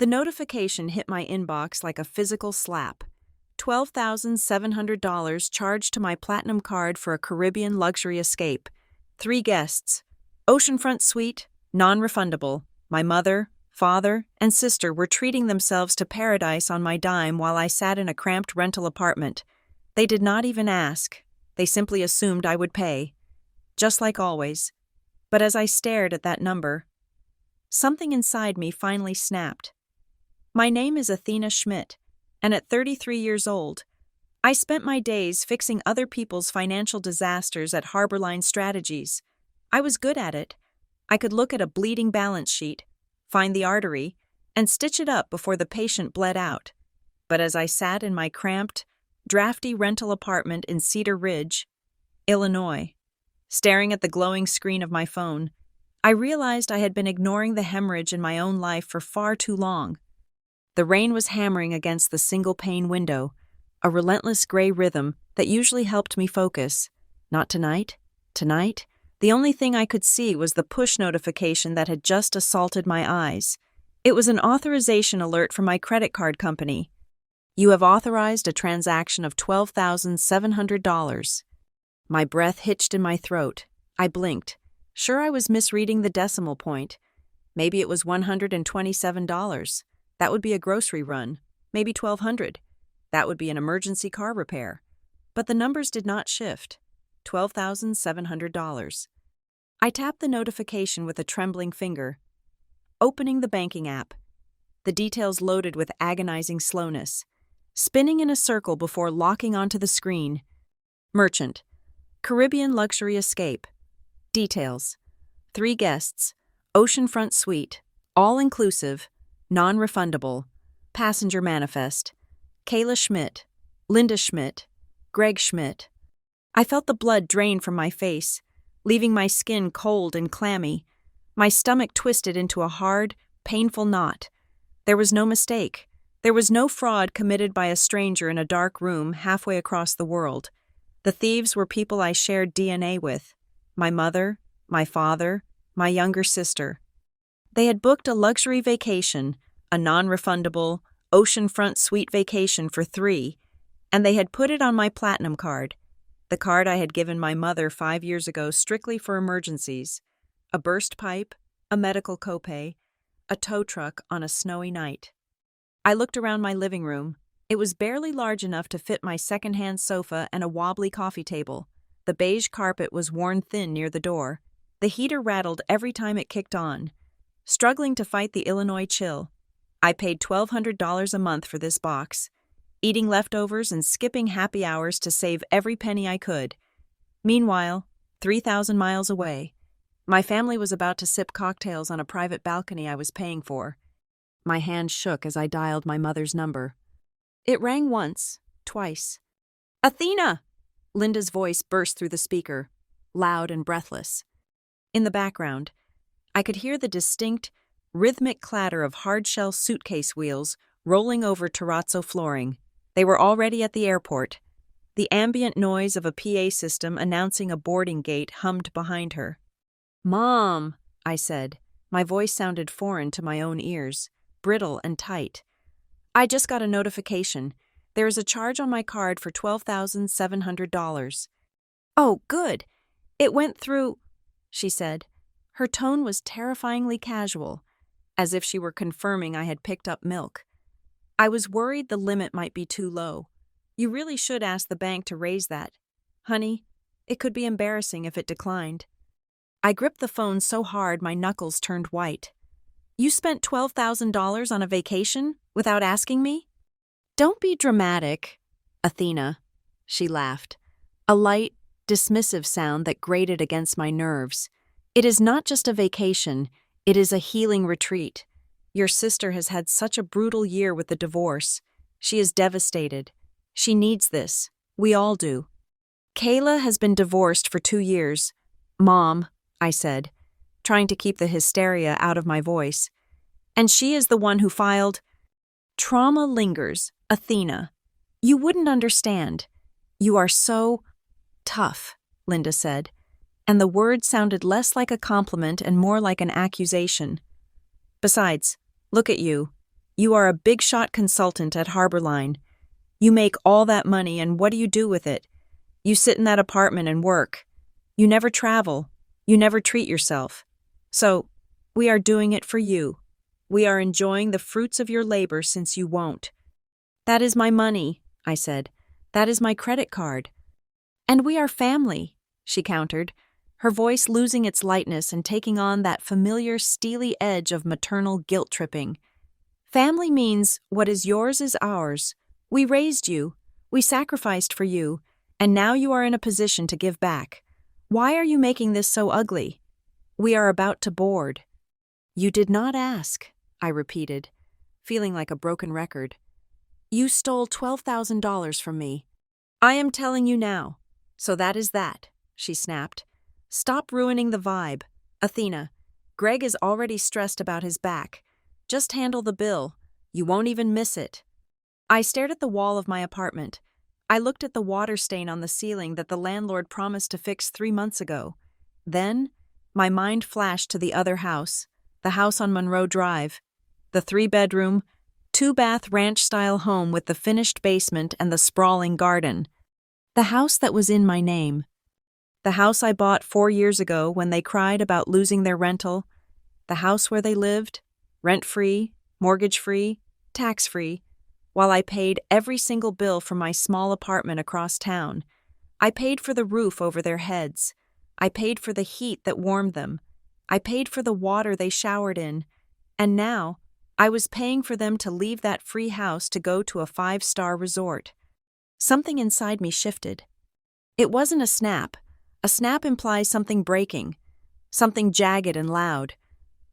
The notification hit my inbox like a physical slap. $12,700 charged to my platinum card for a Caribbean luxury escape. 3 guests. Oceanfront suite, non-refundable. My mother, father, and sister were treating themselves to paradise on my dime while I sat in a cramped rental apartment. They did not even ask. They simply assumed I would pay. Just like always. But as I stared at that number, something inside me finally snapped. My name is Athena Schmidt, and at 33 years old, I spent my days fixing other people's financial disasters at Harborline Strategies. I was good at it. I could look at a bleeding balance sheet, find the artery, and stitch it up before the patient bled out. But as I sat in my cramped, drafty rental apartment in Cedar Ridge, Illinois, staring at the glowing screen of my phone, I realized I had been ignoring the hemorrhage in my own life for far too long. The rain was hammering against the single-pane window, a relentless gray rhythm that usually helped me focus. Not tonight. Tonight, the only thing I could see was the push notification that had just assaulted my eyes. It was an authorization alert from my credit card company. You have authorized a transaction of $12,700. My breath hitched in my throat. I blinked. Sure, I was misreading the decimal point. Maybe it was $127. That would be a grocery run. Maybe $1,200. That would be an emergency car repair. But the numbers did not shift. $12,700. I tapped the notification with a trembling finger, opening the banking app. The details loaded with agonizing slowness, spinning in a circle before locking onto the screen. Merchant. Caribbean luxury escape. Details. 3 guests. Oceanfront suite. All-inclusive. Non-refundable. Passenger manifest. Kayla Schmidt. Linda Schmidt. Greg Schmidt. I felt the blood drain from my face, leaving my skin cold and clammy. My stomach twisted into a hard, painful knot. There was no mistake. There was no fraud committed by a stranger in a dark room halfway across the world. The thieves were people I shared DNA with. My mother, my father, my younger sister. They had booked a luxury vacation, a non-refundable, oceanfront suite vacation for 3, and they had put it on my platinum card, the card I had given my mother 5 years ago strictly for emergencies, a burst pipe, a medical copay, a tow truck on a snowy night. I looked around my living room. It was barely large enough to fit my second-hand sofa and a wobbly coffee table. The beige carpet was worn thin near the door. The heater rattled every time it kicked on. Struggling to fight the Illinois chill, I paid $1,200 a month for this box, eating leftovers and skipping happy hours to save every penny I could. Meanwhile, 3,000 miles away, my family was about to sip cocktails on a private balcony I was paying for. My hand shook as I dialed my mother's number. It rang once, twice. "Athena!" Linda's voice burst through the speaker, loud and breathless. In the background, I could hear the distinct, rhythmic clatter of hard-shell suitcase wheels rolling over terrazzo flooring. They were already at the airport. The ambient noise of a PA system announcing a boarding gate hummed behind her. "Mom," I said. My voice sounded foreign to my own ears, brittle and tight. "I just got a notification. There is a charge on my card for $12,700. "Oh, good. It went through," she said. Her tone was terrifyingly casual, as if she were confirming I had picked up milk. I was worried the limit might be too low. "You really should ask the bank to raise that. Honey, it could be embarrassing if it declined." I gripped the phone so hard my knuckles turned white. "You spent $12,000 on a vacation without asking me?" "Don't be dramatic, Athena," she laughed, a light, dismissive sound that grated against my nerves. "It is not just a vacation, it is a healing retreat. Your sister has had such a brutal year with the divorce. She is devastated. She needs this. We all do. Kayla has been divorced for 2 years. Mom," I said, trying to keep the hysteria out of my voice. "And she is the one who filed—" "Trauma lingers, Athena. You wouldn't understand. You are so tough," Linda said, and the word sounded less like a compliment and more like an accusation. "Besides, look at you. You are a big-shot consultant at Harborline. You make all that money, and what do you do with it? You sit in that apartment and work. You never travel. You never treat yourself. So, we are doing it for you. We are enjoying the fruits of your labor since you won't. That is my money, I said. That is my credit card. And we are family, she countered, her voice losing its lightness and taking on that familiar steely edge of maternal guilt-tripping. Family means what is yours is ours. We raised you. We sacrificed for you. And now you are in a position to give back. Why are you making this so ugly? We are about to board. You did not ask, I repeated, feeling like a broken record. You stole $12,000 from me. I am telling you now. So that is that, she snapped. Stop ruining the vibe. Athena, Greg is already stressed about his back. Just handle the bill. You won't even miss it. I stared at the wall of my apartment. I looked at the water stain on the ceiling that the landlord promised to fix 3 months ago. Then, my mind flashed to the other house, the house on Monroe Drive, the 3-bedroom, 2-bath ranch-style home with the finished basement and the sprawling garden. The house that was in my name. The house I bought 4 years ago when they cried about losing their rental. The house where they lived, rent-free, mortgage-free, tax-free, while I paid every single bill for my small apartment across town. I paid for the roof over their heads. I paid for the heat that warmed them. I paid for the water they showered in. And now, I was paying for them to leave that free house to go to a 5-star resort. Something inside me shifted. It wasn't a snap. A snap implies something breaking, something jagged and loud.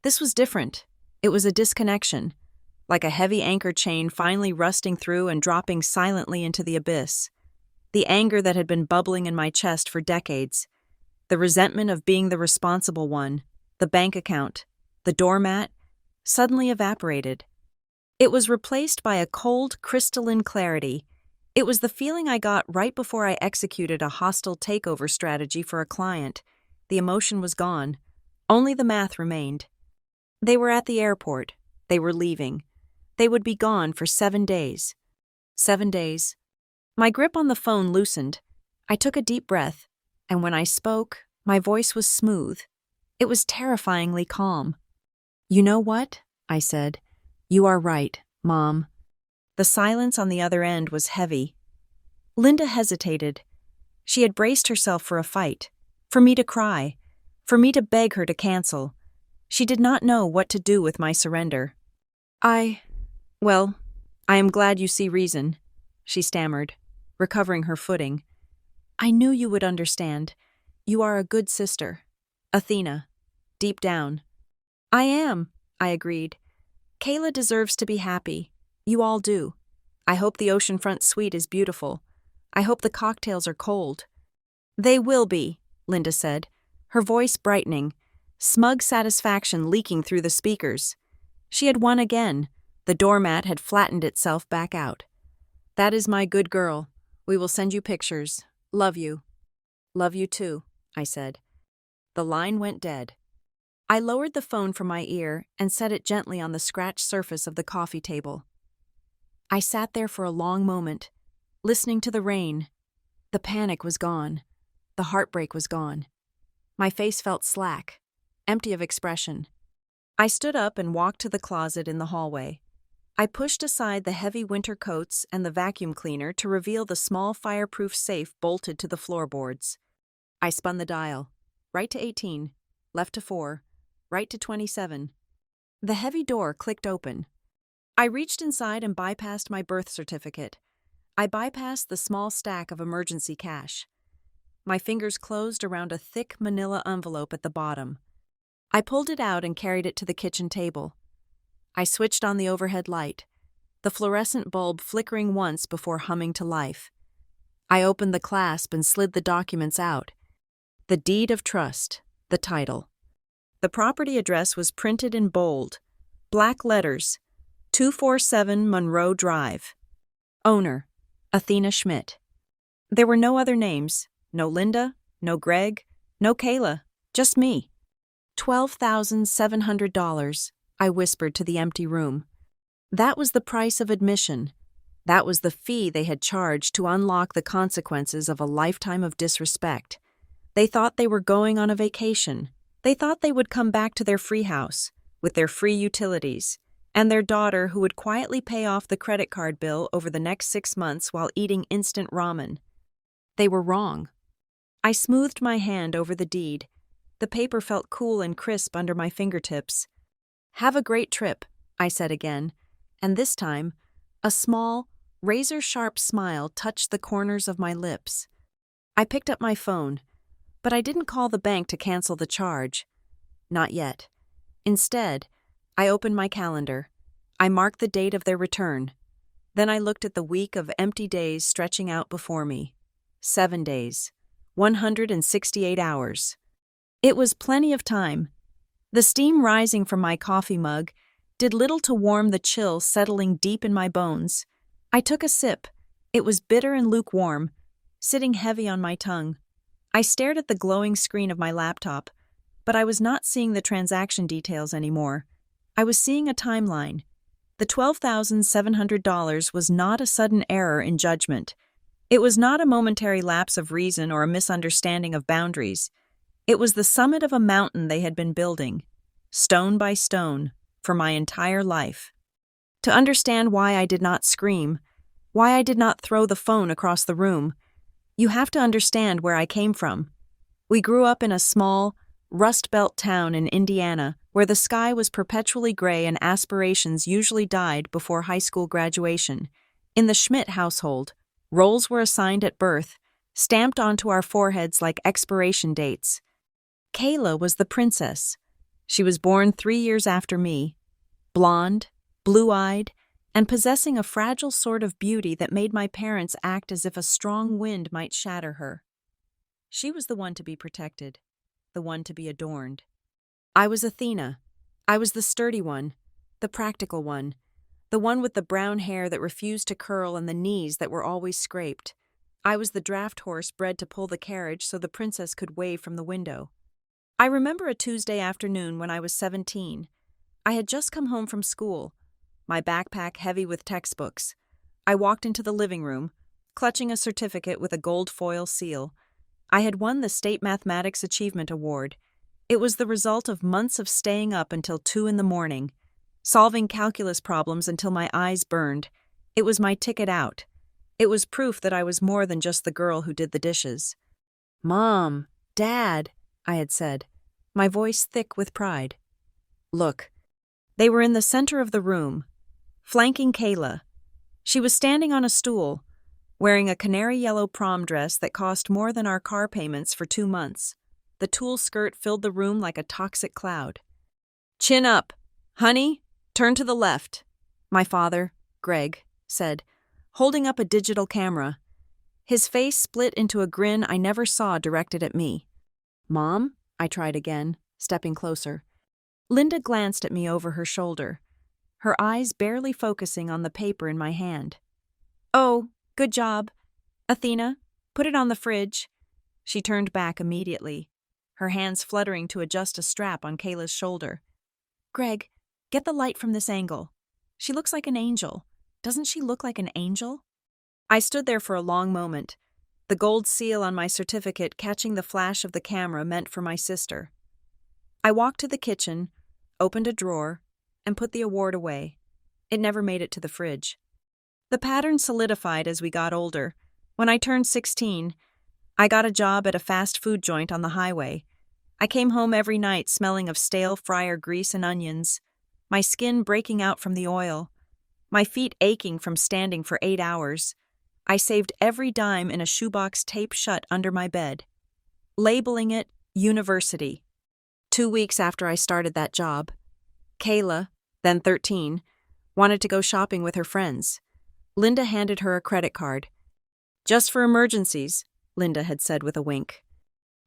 This was different. It was a disconnection, like a heavy anchor chain finally rusting through and dropping silently into the abyss. The anger that had been bubbling in my chest for decades, the resentment of being the responsible one, the bank account, the doormat, suddenly evaporated. It was replaced by a cold, crystalline clarity. It was the feeling I got right before I executed a hostile takeover strategy for a client. The emotion was gone. Only the math remained. They were at the airport. They were leaving. They would be gone for 7 days. 7 days. My grip on the phone loosened. I took a deep breath, and when I spoke, my voice was smooth. It was terrifyingly calm. You know what? I said. You are right, Mom. The silence on the other end was heavy. Linda hesitated. She had braced herself for a fight, for me to cry, for me to beg her to cancel. She did not know what to do with my surrender. Well, I am glad you see reason, she stammered, recovering her footing. I knew you would understand. You are a good sister. Athena, deep down. I am, I agreed. Kayla deserves to be happy. You all do. I hope the oceanfront suite is beautiful. I hope the cocktails are cold. They will be, Linda said, her voice brightening, smug satisfaction leaking through the speakers. She had won again. The doormat had flattened itself back out. That is my good girl. We will send you pictures. Love you. Love you too, I said. The line went dead. I lowered the phone from my ear and set it gently on the scratched surface of the coffee table. I sat there for a long moment, listening to the rain. The panic was gone. The heartbreak was gone. My face felt slack, empty of expression. I stood up and walked to the closet in the hallway. I pushed aside the heavy winter coats and the vacuum cleaner to reveal the small fireproof safe bolted to the floorboards. I spun the dial. Right to 18, left to 4, right to 27. The heavy door clicked open. I reached inside and bypassed my birth certificate. I bypassed the small stack of emergency cash. My fingers closed around a thick manila envelope at the bottom. I pulled it out and carried it to the kitchen table. I switched on the overhead light, the fluorescent bulb flickering once before humming to life. I opened the clasp and slid the documents out. The deed of trust, the title. The property address was printed in bold, black letters, 247 Monroe Drive. Owner, Athena Schmidt. There were no other names, no Linda, no Greg, no Kayla, just me. $12,700, I whispered to the empty room. That was the price of admission. That was the fee they had charged to unlock the consequences of a lifetime of disrespect. They thought they were going on a vacation. They thought they would come back to their free house, with their free utilities, and their daughter who would quietly pay off the credit card bill over the next 6 months while eating instant ramen. They were wrong. I smoothed my hand over the deed. The paper felt cool and crisp under my fingertips. "Have a great trip," I said again, and this time, a small, razor-sharp smile touched the corners of my lips. I picked up my phone, but I didn't call the bank to cancel the charge. Not yet. Instead, I opened my calendar. I marked the date of their return. Then I looked at the week of empty days stretching out before me. 7 days. 168 hours. It was plenty of time. The steam rising from my coffee mug did little to warm the chill settling deep in my bones. I took a sip. It was bitter and lukewarm, sitting heavy on my tongue. I stared at the glowing screen of my laptop, but I was not seeing the transaction details anymore. I was seeing a timeline. The $12,700 was not a sudden error in judgment. It was not a momentary lapse of reason or a misunderstanding of boundaries. It was the summit of a mountain they had been building, stone by stone, for my entire life. To understand why I did not scream, why I did not throw the phone across the room, you have to understand where I came from. We grew up in a small, Rust Belt town in Indiana where the sky was perpetually gray and aspirations usually died before high school graduation. In the Schmidt household, roles were assigned at birth, stamped onto our foreheads like expiration dates. Kayla was the princess. She was born 3 years after me, blonde, blue-eyed, and possessing a fragile sort of beauty that made my parents act as if a strong wind might shatter her. She was the one to be protected, the one to be adorned. I was Athena. I was the sturdy one, the practical one, the one with the brown hair that refused to curl and the knees that were always scraped. I was the draft horse bred to pull the carriage so the princess could wave from the window. I remember a Tuesday afternoon when I was 17. I had just come home from school, my backpack heavy with textbooks. I walked into the living room, clutching a certificate with a gold foil seal. I had won the State Mathematics Achievement Award. It was the result of months of staying up until 2 a.m, solving calculus problems until my eyes burned. It was my ticket out. It was proof that I was more than just the girl who did the dishes. "Mom, Dad," I had said, my voice thick with pride. Look. They were in the center of the room, flanking Kayla. She was standing on a stool, wearing a canary yellow prom dress that cost more than our car payments for 2 months. The tulle skirt filled the room like a toxic cloud. "Chin up. Honey, turn to the left," my father, Greg, said, holding up a digital camera. His face split into a grin I never saw directed at me. "Mom?" I tried again, stepping closer. Linda glanced at me over her shoulder, her eyes barely focusing on the paper in my hand. "Oh, good job. Athena, put it on the fridge." She turned back immediately, her hands fluttering to adjust a strap on Kayla's shoulder. "Greg, get the light from this angle. She looks like an angel. Doesn't she look like an angel?" I stood there for a long moment, the gold seal on my certificate catching the flash of the camera meant for my sister. I walked to the kitchen, opened a drawer, and put the award away. It never made it to the fridge. The pattern solidified as we got older. When I turned 16, I got a job at a fast food joint on the highway. I came home every night smelling of stale fryer grease and onions, my skin breaking out from the oil, my feet aching from standing for 8 hours. I saved every dime in a shoebox taped shut under my bed, labeling it University. 2 weeks after I started that job, Kayla, then 13, wanted to go shopping with her friends. Linda handed her a credit card. "Just for emergencies," Linda had said with a wink.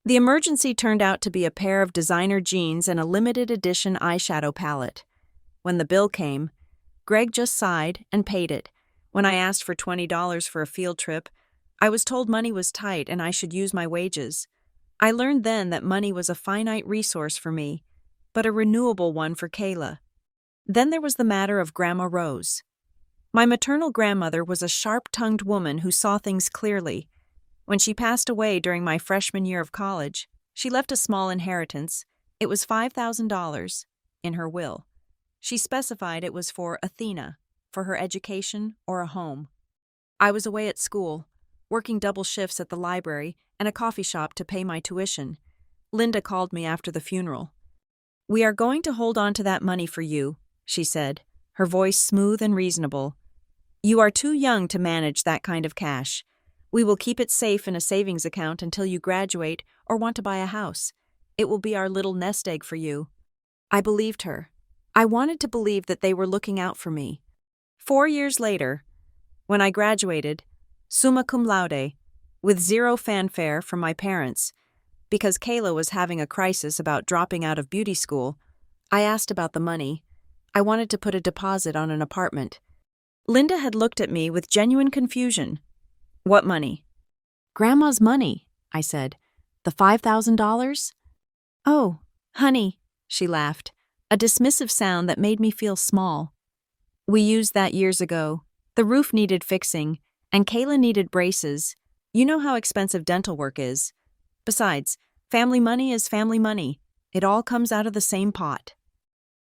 The emergency turned out to be a pair of designer jeans and a limited edition eyeshadow palette. When the bill came, Greg just sighed and paid it. When I asked for $20 for a field trip, I was told money was tight and I should use my wages. I learned then that money was a finite resource for me, but a renewable one for Kayla. Then there was the matter of Grandma Rose. My maternal grandmother was a sharp-tongued woman who saw things clearly. When she passed away during my freshman year of college, she left a small inheritance. It was $5,000 in her will. She specified it was for Athena, for her education or a home. I was away at school, working double shifts at the library and a coffee shop to pay my tuition. Linda called me after the funeral. "We are going to hold on to that money for you," she said, her voice smooth and reasonable. "You are too young to manage that kind of cash. We will keep it safe in a savings account until you graduate or want to buy a house. It will be our little nest egg for you." I believed her. I wanted to believe that they were looking out for me. 4 years later, when I graduated, summa cum laude, with zero fanfare from my parents, because Kayla was having a crisis about dropping out of beauty school, I asked about the money. I wanted to put a deposit on an apartment. Linda had looked at me with genuine confusion. "What money?" "Grandma's money," I said. "The $5,000? "Oh, honey," she laughed, a dismissive sound that made me feel small. "We used that years ago. The roof needed fixing, and Kayla needed braces. You know how expensive dental work is. Besides, family money is family money. It all comes out of the same pot."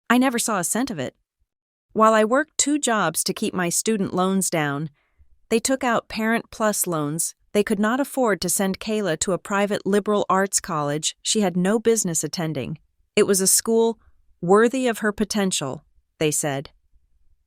I never saw a cent of it. While I worked 2 jobs to keep my student loans down, they took out Parent Plus loans. They could not afford to send Kayla to a private liberal arts college she had no business attending. It was a school worthy of her potential, they said.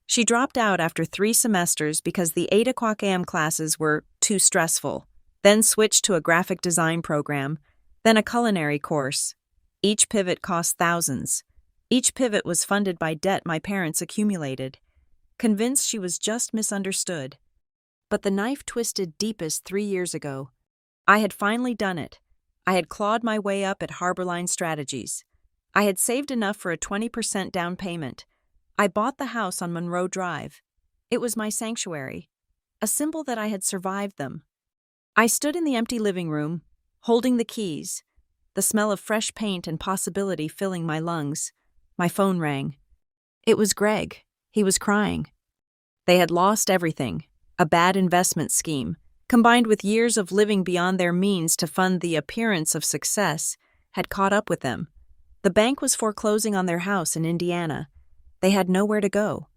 She dropped out after 3 semesters because the 8 a.m. classes were too stressful, then switched to a graphic design program, then a culinary course. Each pivot cost thousands. Each pivot was funded by debt my parents accumulated. Convinced she was just misunderstood. But the knife twisted deepest 3 years ago. I had finally done it. I had clawed my way up at Harborline Strategies. I had saved enough for a 20% down payment. I bought the house on Monroe Drive. It was my sanctuary, a symbol that I had survived them. I stood in the empty living room, holding the keys, the smell of fresh paint and possibility filling my lungs. My phone rang. It was Greg. He was crying. They had lost everything. A bad investment scheme, combined with years of living beyond their means to fund the appearance of success, had caught up with them. The bank was foreclosing on their house in Indiana. They had nowhere to go.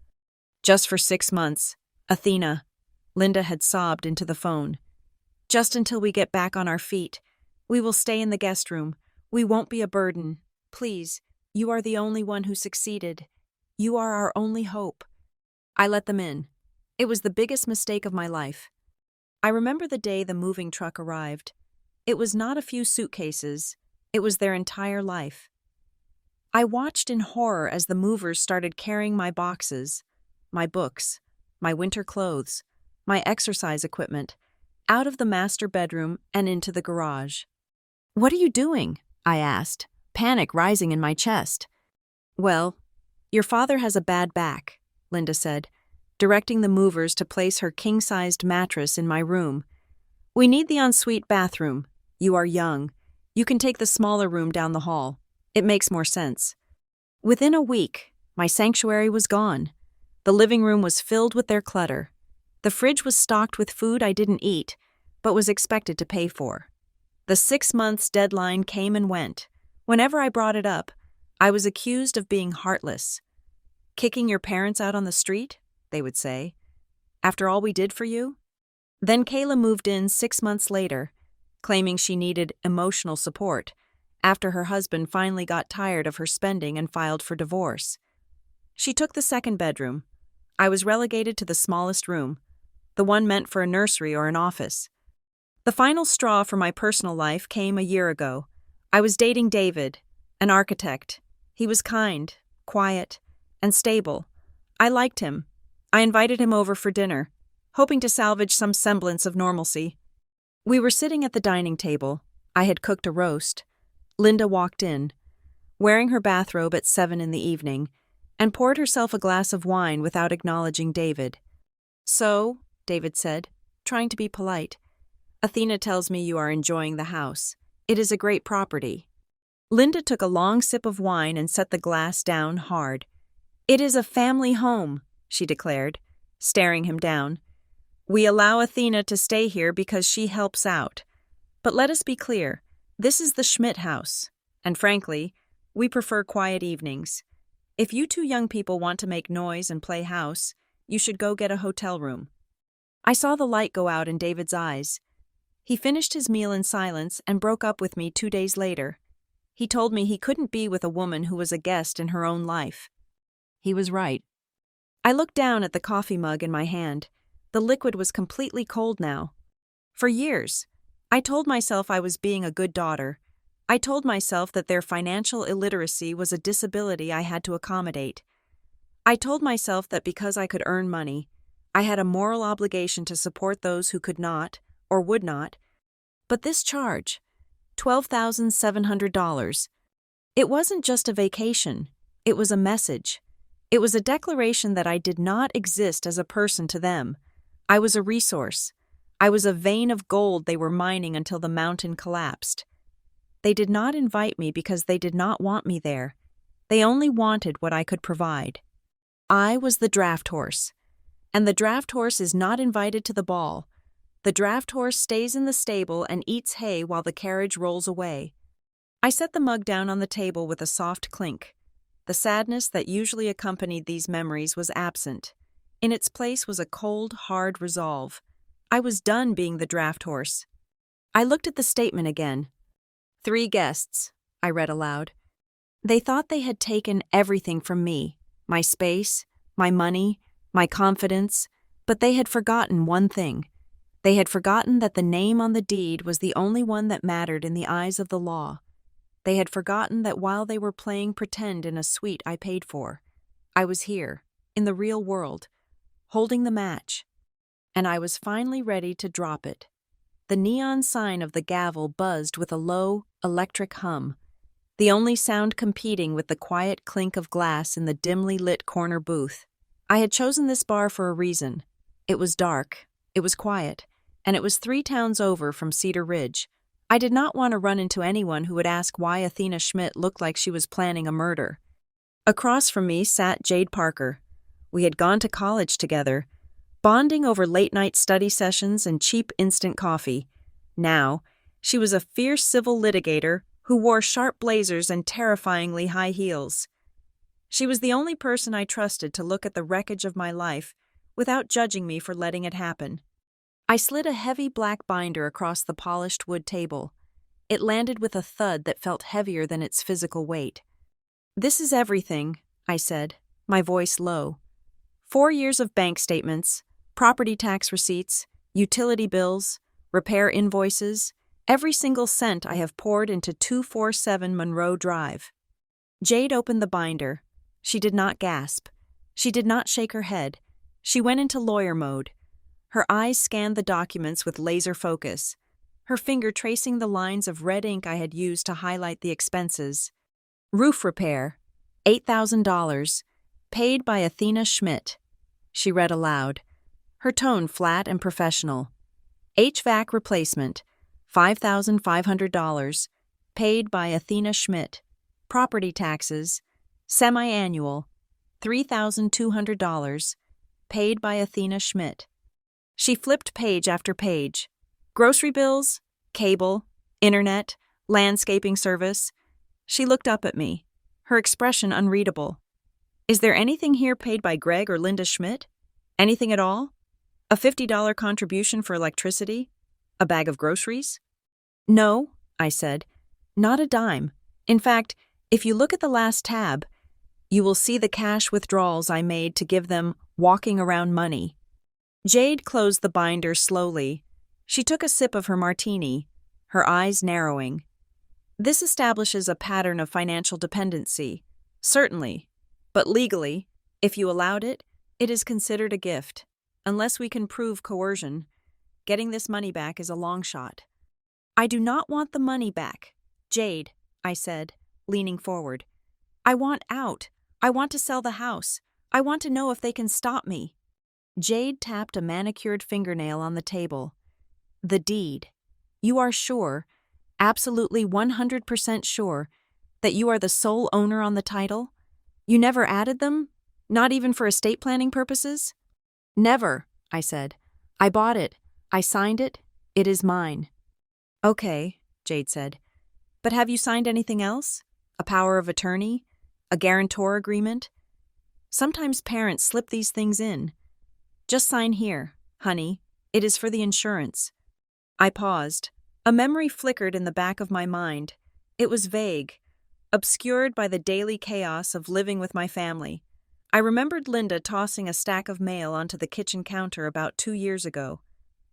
"Just for 6 months, Athena," Linda had sobbed into the phone. "Just until we get back on our feet. We will stay in the guest room. We won't be a burden. Please, you are the only one who succeeded. You are our only hope." I let them in. It was the biggest mistake of my life. I remember the day the moving truck arrived. It was not a few suitcases. It was their entire life. I watched in horror as the movers started carrying my boxes, my books, my winter clothes, my exercise equipment, out of the master bedroom and into the garage. "What are you doing?" I asked, panic rising in my chest. "Well, your father has a bad back," Linda said, directing the movers to place her king-sized mattress in my room. "We need the ensuite bathroom. You are young. You can take the smaller room down the hall. It makes more sense." Within a week, my sanctuary was gone. The living room was filled with their clutter. The fridge was stocked with food I didn't eat, but was expected to pay for. The 6 months deadline came and went. Whenever I brought it up, I was accused of being heartless. "Kicking your parents out on the street?" they would say. "After all we did for you?" Then Kayla moved in 6 months later, claiming she needed emotional support, after her husband finally got tired of her spending and filed for divorce. She took the second bedroom. I was relegated to the smallest room, the one meant for a nursery or an office. The final straw for my personal life came a year ago. I was dating David, an architect. He was kind, quiet, and stable. I liked him. I invited him over for dinner, hoping to salvage some semblance of normalcy. We were sitting at the dining table. I had cooked a roast. Linda walked in, wearing her bathrobe at 7 in the evening, and poured herself a glass of wine without acknowledging David. "So," David said, trying to be polite, "Athena tells me you are enjoying the house. It is a great property." Linda took a long sip of wine and set the glass down hard. "It is a family home," she declared, staring him down. "We allow Athena to stay here because she helps out. But let us be clear, this is the Schmidt house, and frankly, we prefer quiet evenings. If you two young people want to make noise and play house, you should go get a hotel room." I saw the light go out in David's eyes. He finished his meal in silence and broke up with me 2 days later. He told me he couldn't be with a woman who was a guest in her own life. He was right. I looked down at the coffee mug in my hand. The liquid was completely cold now. For years, I told myself I was being a good daughter. I told myself that their financial illiteracy was a disability I had to accommodate. I told myself that because I could earn money, I had a moral obligation to support those who could not, or would not. But this charge, $12,700, it wasn't just a vacation, it was a message. It was a declaration that I did not exist as a person to them. I was a resource. I was a vein of gold they were mining until the mountain collapsed. They did not invite me because they did not want me there. They only wanted what I could provide. I was the draft horse. And the draft horse is not invited to the ball. The draft horse stays in the stable and eats hay while the carriage rolls away. I set the mug down on the table with a soft clink. The sadness that usually accompanied these memories was absent. In its place was a cold, hard resolve. I was done being the draft horse. I looked at the statement again. 3 guests, I read aloud. They thought they had taken everything from me, my space, my money, my confidence, but they had forgotten one thing. They had forgotten that the name on the deed was the only one that mattered in the eyes of the law. They had forgotten that while they were playing pretend in a suite I paid for, I was here, in the real world, holding the match. And I was finally ready to drop it. The neon sign of the gavel buzzed with a low, electric hum, the only sound competing with the quiet clink of glass in the dimly lit corner booth. I had chosen this bar for a reason. It was dark, it was quiet, and it was 3 towns over from Cedar Ridge. I did not want to run into anyone who would ask why Athena Schmidt looked like she was planning a murder. Across from me sat Jade Parker. We had gone to college together, bonding over late-night study sessions and cheap instant coffee. Now, she was a fierce civil litigator who wore sharp blazers and terrifyingly high heels. She was the only person I trusted to look at the wreckage of my life without judging me for letting it happen. I slid a heavy black binder across the polished wood table. It landed with a thud that felt heavier than its physical weight. "This is everything," I said, my voice low. 4 years of bank statements, property tax receipts, utility bills, repair invoices, every single cent I have poured into 247 Monroe Drive. Jade opened the binder. She did not gasp. She did not shake her head. She went into lawyer mode. Her eyes scanned the documents with laser focus, her finger tracing the lines of red ink I had used to highlight the expenses. Roof repair, $8,000, paid by Athena Schmidt. She read aloud, her tone flat and professional. HVAC replacement, $5,500, paid by Athena Schmidt. Property taxes, semi-annual, $3,200, paid by Athena Schmidt. She flipped page after page. Grocery bills, cable, internet, landscaping service. She looked up at me, her expression unreadable. "Is there anything here paid by Greg or Linda Schmidt? Anything at all? A $50 contribution for electricity? A bag of groceries?" "No," I said. "Not a dime. In fact, if you look at the last tab, you will see the cash withdrawals I made to give them walking around money." Jade closed the binder slowly. She took a sip of her martini, her eyes narrowing. "This establishes a pattern of financial dependency. Certainly. But legally, if you allowed it, it is considered a gift. Unless we can prove coercion, getting this money back is a long shot." "I do not want the money back, Jade," I said, leaning forward. "I want out. I want to sell the house. I want to know if they can stop me." Jade tapped a manicured fingernail on the table. "The deed. You are sure, absolutely 100% sure, that you are the sole owner on the title? You never added them? Not even for estate planning purposes? Never, I said. I bought it. I signed it. It is mine. Okay, Jade said. But have you signed anything else? A power of attorney? A guarantor agreement? Sometimes parents slip these things in. Just sign here, honey. It is for the insurance. I paused. A memory flickered in the back of my mind. It was vague, obscured by the daily chaos of living with my family. I remembered Linda tossing a stack of mail onto the kitchen counter about 2 years ago.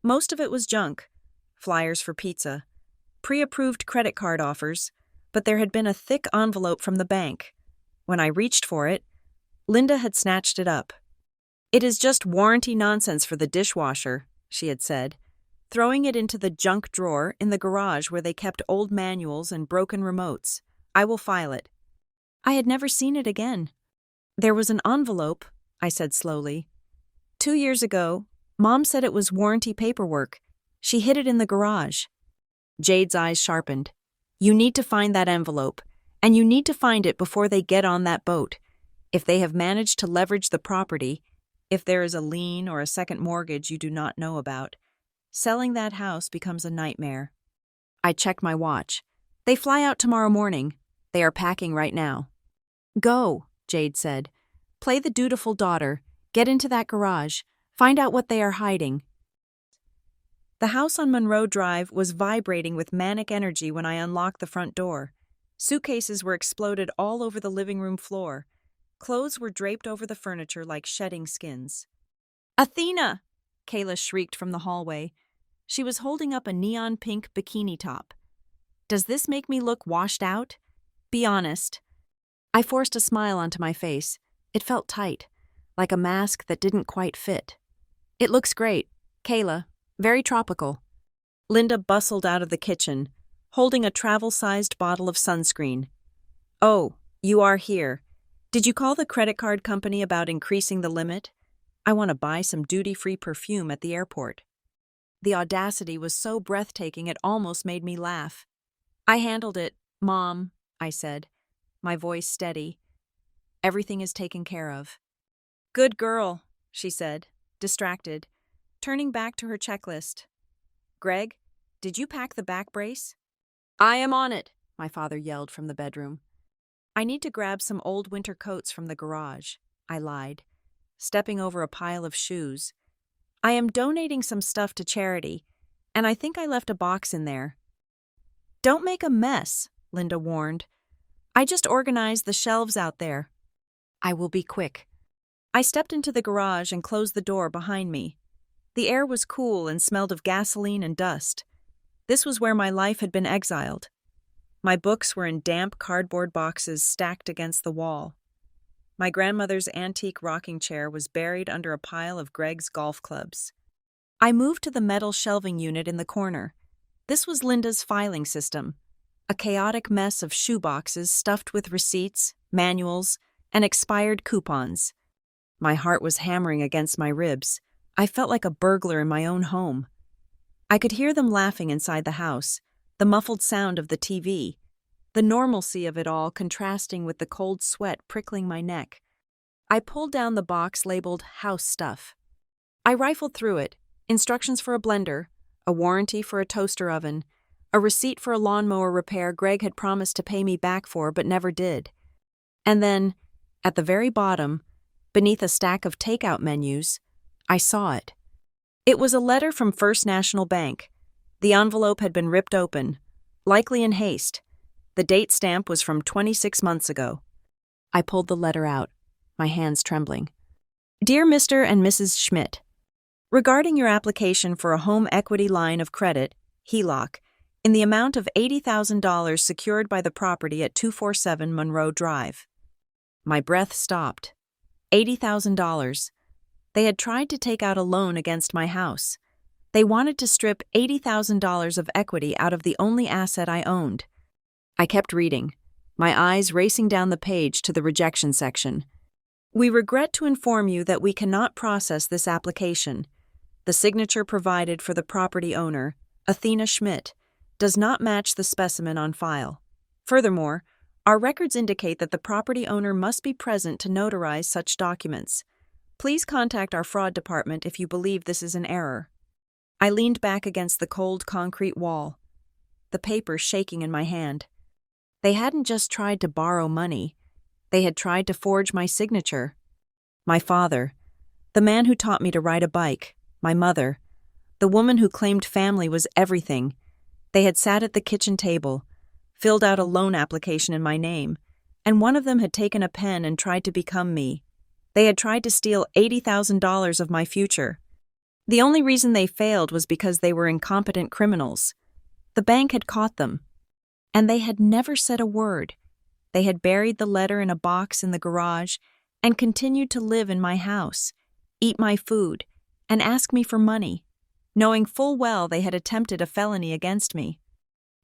Most of it was junk, flyers for pizza, pre-approved credit card offers, but there had been a thick envelope from the bank. When I reached for it, Linda had snatched it up. "It is just warranty nonsense for the dishwasher," she had said, throwing it into the junk drawer in the garage where they kept old manuals and broken remotes. "I will file it." I had never seen it again. "There was an envelope," I said slowly. 2 years ago, Mom said it was warranty paperwork. She hid it in the garage. Jade's eyes sharpened. "You need to find that envelope, and you need to find it before they get on that boat. If they have managed to leverage the property, if there is a lien or a second mortgage you do not know about, selling that house becomes a nightmare." I checked my watch. "They fly out tomorrow morning. They are packing right now." "Go," Jade said. "Play the dutiful daughter. Get into that garage. Find out what they are hiding." The house on Monroe Drive was vibrating with manic energy when I unlocked the front door. Suitcases were exploded all over the living room floor. Clothes were draped over the furniture like shedding skins. "Athena!" Kayla shrieked from the hallway. She was holding up a neon pink bikini top. "Does this make me look washed out? Be honest." I forced a smile onto my face. It felt tight, like a mask that didn't quite fit. "It looks great, Kayla. Very tropical." Linda bustled out of the kitchen, holding a travel-sized bottle of sunscreen. "Oh, you are here. Did you call the credit card company about increasing the limit? I want to buy some duty-free perfume at the airport." The audacity was so breathtaking it almost made me laugh. "I handled it, Mom," I said, my voice steady. "Everything is taken care of." "Good girl," she said, distracted, turning back to her checklist. "Greg, did you pack the back brace?" "I am on it," my father yelled from the bedroom. "I need to grab some old winter coats from the garage," I lied, stepping over a pile of shoes. "I am donating some stuff to charity, and I think I left a box in there." "Don't make a mess," Linda warned. "I just organized the shelves out there." "I will be quick." I stepped into the garage and closed the door behind me. The air was cool and smelled of gasoline and dust. This was where my life had been exiled. My books were in damp cardboard boxes stacked against the wall. My grandmother's antique rocking chair was buried under a pile of Greg's golf clubs. I moved to the metal shelving unit in the corner. This was Linda's filing system, a chaotic mess of shoeboxes stuffed with receipts, manuals, and expired coupons. My heart was hammering against my ribs. I felt like a burglar in my own home. I could hear them laughing inside the house, the muffled sound of the TV, the normalcy of it all contrasting with the cold sweat prickling my neck. I pulled down the box labeled house stuff. I rifled through it, instructions for a blender, a warranty for a toaster oven, a receipt for a lawnmower repair Greg had promised to pay me back for but never did. And then, at the very bottom, beneath a stack of takeout menus, I saw it. It was a letter from First National Bank. The envelope had been ripped open, likely in haste. The date stamp was from 26 months ago. I pulled the letter out, my hands trembling. "Dear Mr. and Mrs. Schmidt, regarding your application for a home equity line of credit, HELOC, in the amount of $80,000 secured by the property at 247 Monroe Drive." My breath stopped. $80,000. They had tried to take out a loan against my house. They wanted to strip $80,000 of equity out of the only asset I owned. I kept reading, my eyes racing down the page to the rejection section. "We regret to inform you that we cannot process this application. The signature provided for the property owner, Athena Schmidt, does not match the specimen on file. Furthermore, Our records indicate that the property owner must be present to notarize such documents. Please contact our fraud department if you believe this is an error. I leaned back against the cold concrete wall, the paper shaking in my hand. They hadn't just tried to borrow money. They had tried to forge my signature. My father, the man who taught me to ride a bike, my mother, the woman who claimed family was everything. They had sat at the kitchen table, filled out a loan application in my name, and one of them had taken a pen and tried to become me. They had tried to steal $80,000 of my future. The only reason they failed was because they were incompetent criminals. The bank had caught them. And they had never said a word. They had buried the letter in a box in the garage and continued to live in my house, eat my food, and ask me for money, knowing full well they had attempted a felony against me.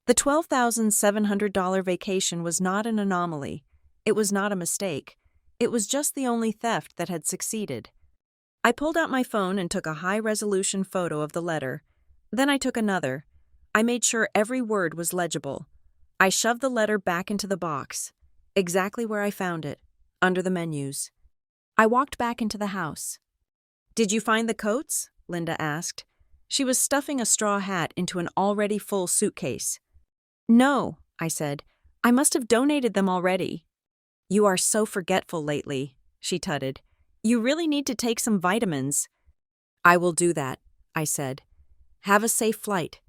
The $12,700 vacation was not an anomaly. It was not a mistake. It was just the only theft that had succeeded. I pulled out my phone and took a high-resolution photo of the letter. Then I took another. I made sure every word was legible. I shoved the letter back into the box, exactly where I found it, under the menus. I walked back into the house. "Did you find the coats?" Linda asked. She was stuffing a straw hat into an already full suitcase. "No," I said. "I must have donated them already." "You are so forgetful lately," she tutted. "You really need to take some vitamins." "I will do that," I said. "Have a safe flight."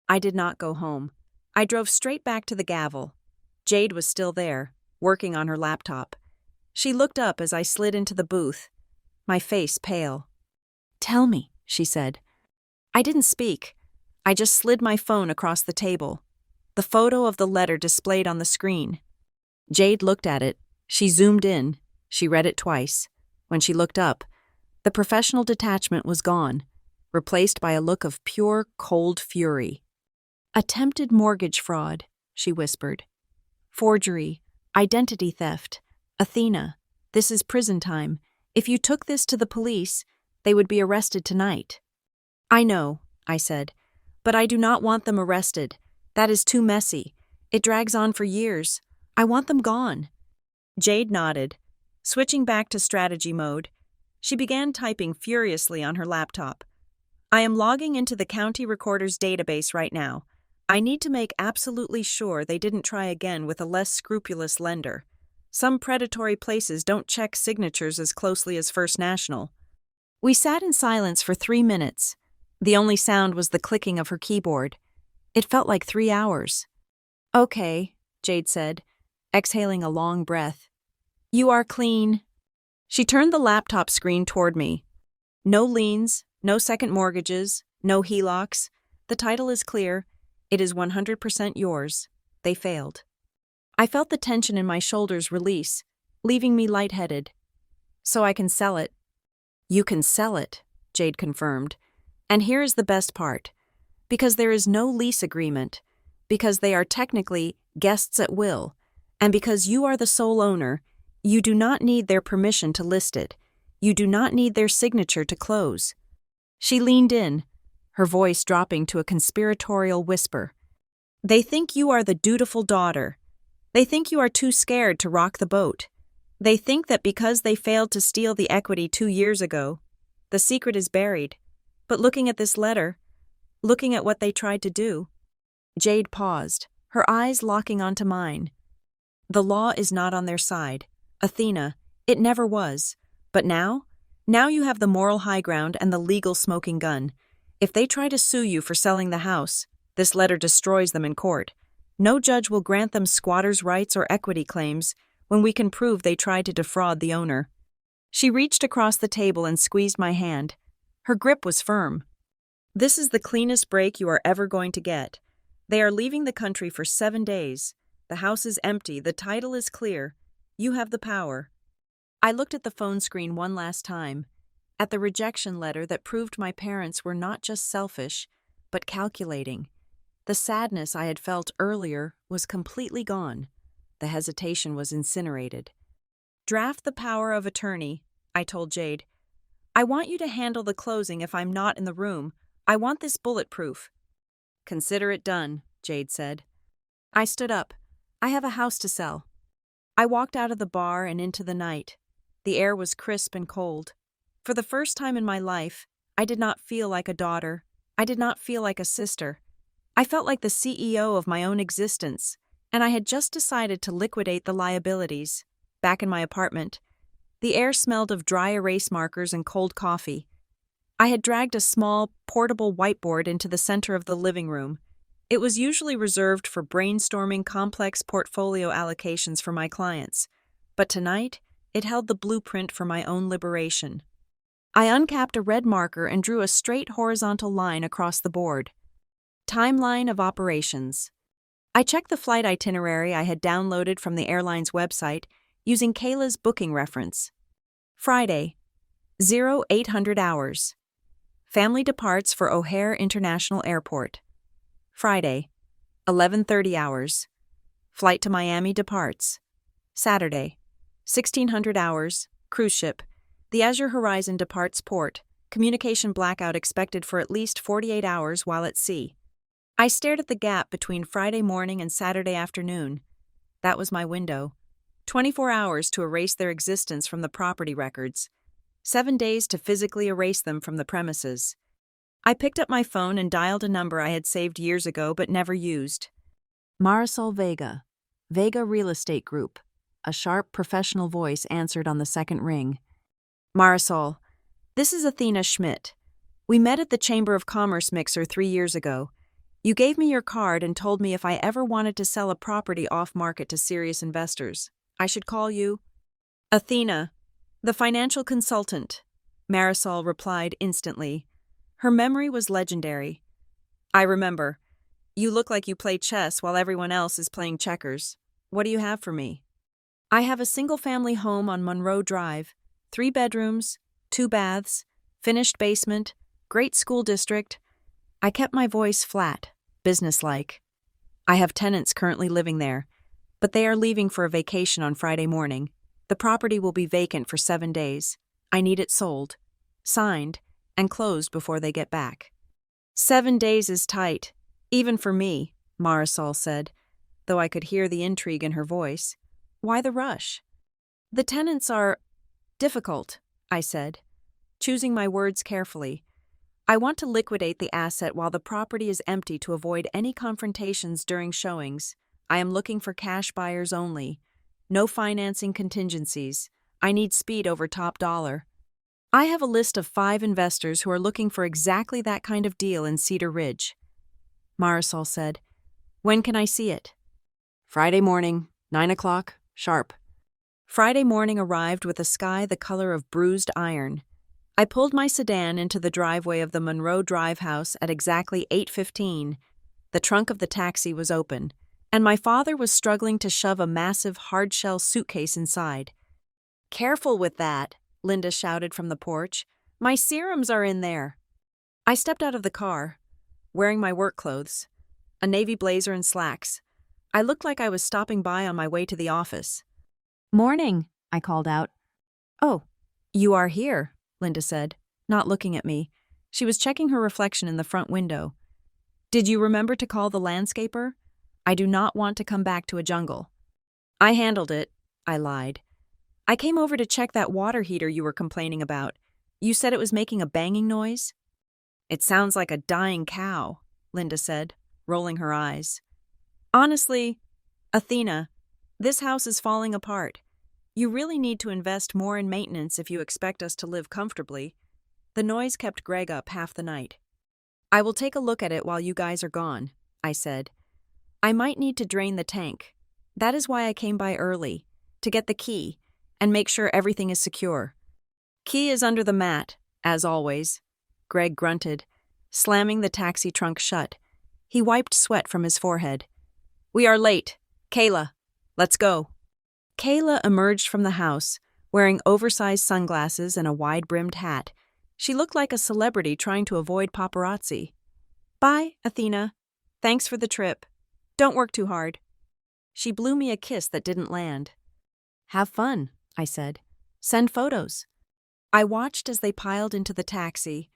I did not go home. I drove straight back to the gavel. Jade was still there, working on her laptop. She looked up as I slid into the booth, my face pale. "Tell me," she said. I didn't speak. I just slid my phone across the table. The photo of the letter displayed on the screen. Jade looked at it. She zoomed in. She read it twice. When she looked up, the professional detachment was gone, replaced by a look of pure, cold fury. "Attempted mortgage fraud," she whispered. "Forgery, identity theft. Athena, this is prison time. If you took this to the police, they would be arrested tonight." "I know," I said, "but I do not want them arrested. That is too messy. It drags on for years. I want them gone." Jade nodded. Switching back to strategy mode, she began typing furiously on her laptop. "I am logging into the county recorder's database right now. I need to make absolutely sure they didn't try again with a less scrupulous lender. Some predatory places don't check signatures as closely as First National." We sat in silence for 3 minutes. The only sound was the clicking of her keyboard. It felt like 3 hours. "Okay," Jade said, exhaling a long breath. "You are clean." She turned the laptop screen toward me. "No liens, no second mortgages, no HELOCs. The title is clear. It is 100% yours. They failed." I felt the tension in my shoulders release, leaving me lightheaded. "So I can sell it." "You can sell it," Jade confirmed. "And here is the best part. Because there is no lease agreement, because they are technically guests at will, and because you are the sole owner, you do not need their permission to list it. You do not need their signature to close." She leaned in, her voice dropping to a conspiratorial whisper. "They think you are the dutiful daughter. They think you are too scared to rock the boat. They think that because they failed to steal the equity 2 years ago, the secret is buried. But looking at this letter, looking at what they tried to do..." Jade paused, her eyes locking onto mine. "The law is not on their side. Athena, it never was. But now you have the moral high ground and the legal smoking gun. If they try to sue you for selling the house, this letter destroys them in court. No judge will grant them squatters' rights or equity claims when we can prove they tried to defraud the owner." She reached across the table and squeezed my hand. Her grip was firm. "This is the cleanest break you are ever going to get. They are leaving the country for 7 days. The house is empty. The title is clear. You have the power." I looked at the phone screen one last time, at the rejection letter that proved my parents were not just selfish, but calculating. The sadness I had felt earlier was completely gone. The hesitation was incinerated. "Draft the power of attorney," I told Jade. "I want you to handle the closing if I'm not in the room. I want this bulletproof." "Consider it done," Jade said. I stood up. "I have a house to sell. I walked out of the bar and into the night. The air was crisp and cold. For the first time in my life, I did not feel like a daughter. I did not feel like a sister. I felt like the CEO of my own existence, and I had just decided to liquidate the liabilities. Back in my apartment, the air smelled of dry erase markers and cold coffee. I had dragged a small, portable whiteboard into the center of the living room. It was usually reserved for brainstorming complex portfolio allocations for my clients, but tonight, it held the blueprint for my own liberation. I uncapped a red marker and drew a straight horizontal line across the board. Timeline of operations. I checked the flight itinerary I had downloaded from the airline's website using Kayla's booking reference. Friday, 0800 hours. Family departs for O'Hare International Airport. Friday, 11:30 hours. Flight to Miami departs. Saturday, 1600 hours. Cruise ship. The Azure Horizon departs port. Communication blackout expected for at least 48 hours while at sea. I stared at the gap between Friday morning and Saturday afternoon. That was my window. 24 hours to erase their existence from the property records. 7 days to physically erase them from the premises. I picked up my phone and dialed a number I had saved years ago but never used. Marisol Vega, Vega Real Estate Group. A sharp, professional voice answered on the second ring. Marisol, this is Athena Schmidt. We met at the Chamber of Commerce mixer 3 years ago. You gave me your card and told me if I ever wanted to sell a property off-market to serious investors, I should call you. Athena, the financial consultant, Marisol replied instantly. Her memory was legendary. I remember. You look like you play chess while everyone else is playing checkers. What do you have for me? I have a single-family home on Monroe Drive, 3 bedrooms, 2 baths, finished basement, great school district. I kept my voice flat, businesslike. I have tenants currently living there, but they are leaving for a vacation on Friday morning. The property will be vacant for 7 days. I need it sold, signed, and closed before they get back. 7 days is tight, even for me, Marisol said, though I could hear the intrigue in her voice. Why the rush? The tenants are difficult, I said, choosing my words carefully. I want to liquidate the asset while the property is empty to avoid any confrontations during showings. I am looking for cash buyers only. No financing contingencies. I need speed over top dollar. I have a list of 5 investors who are looking for exactly that kind of deal in Cedar Ridge. Marisol said, When can I see it? Friday morning, 9 o'clock, sharp. Friday morning arrived with a sky the color of bruised iron. I pulled my sedan into the driveway of the Monroe Drive house at exactly 8:15. The trunk of the taxi was open, and my father was struggling to shove a massive hard-shell suitcase inside. Careful with that, Linda shouted from the porch. My serums are in there. I stepped out of the car, wearing my work clothes, a navy blazer and slacks. I looked like I was stopping by on my way to the office. Morning, I called out. Oh, you are here, Linda said, not looking at me. She was checking her reflection in the front window. Did you remember to call the landscaper? I do not want to come back to a jungle. I handled it, I lied. I came over to check that water heater you were complaining about. You said it was making a banging noise? It sounds like a dying cow, Linda said, rolling her eyes. Honestly, Athena, this house is falling apart. You really need to invest more in maintenance if you expect us to live comfortably. The noise kept Greg up half the night. I will take a look at it while you guys are gone, I said. I might need to drain the tank. That is why I came by early, to get the key and make sure everything is secure. Key is under the mat, as always, Greg grunted, slamming the taxi trunk shut. He wiped sweat from his forehead. We are late. Kayla, let's go. Kayla emerged from the house, wearing oversized sunglasses and a wide-brimmed hat. She looked like a celebrity trying to avoid paparazzi. Bye, Athena. Thanks for the trip. Don't work too hard. She blew me a kiss that didn't land. Have fun, I said. Send photos. I watched as they piled into the taxi.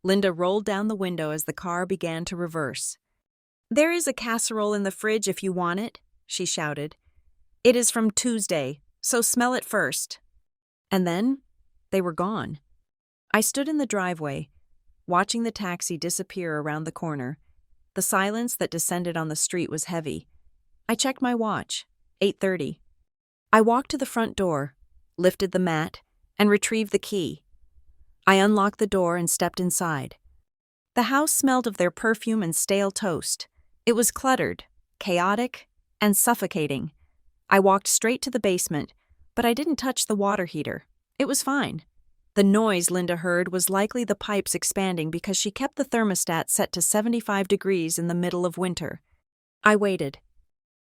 Linda rolled down the window as the car began to reverse. There is a casserole in the fridge if you want it, she shouted. It is from Tuesday, so smell it first." And then, they were gone. I stood in the driveway, watching the taxi disappear around the corner. The silence that descended on the street was heavy. I checked my watch, 8:30. I walked to the front door, lifted the mat, and retrieved the key. I unlocked the door and stepped inside. The house smelled of their perfume and stale toast. It was cluttered, chaotic, and suffocating. I walked straight to the basement, but I didn't touch the water heater. It was fine. The noise Linda heard was likely the pipes expanding because she kept the thermostat set to 75 degrees in the middle of winter. I waited.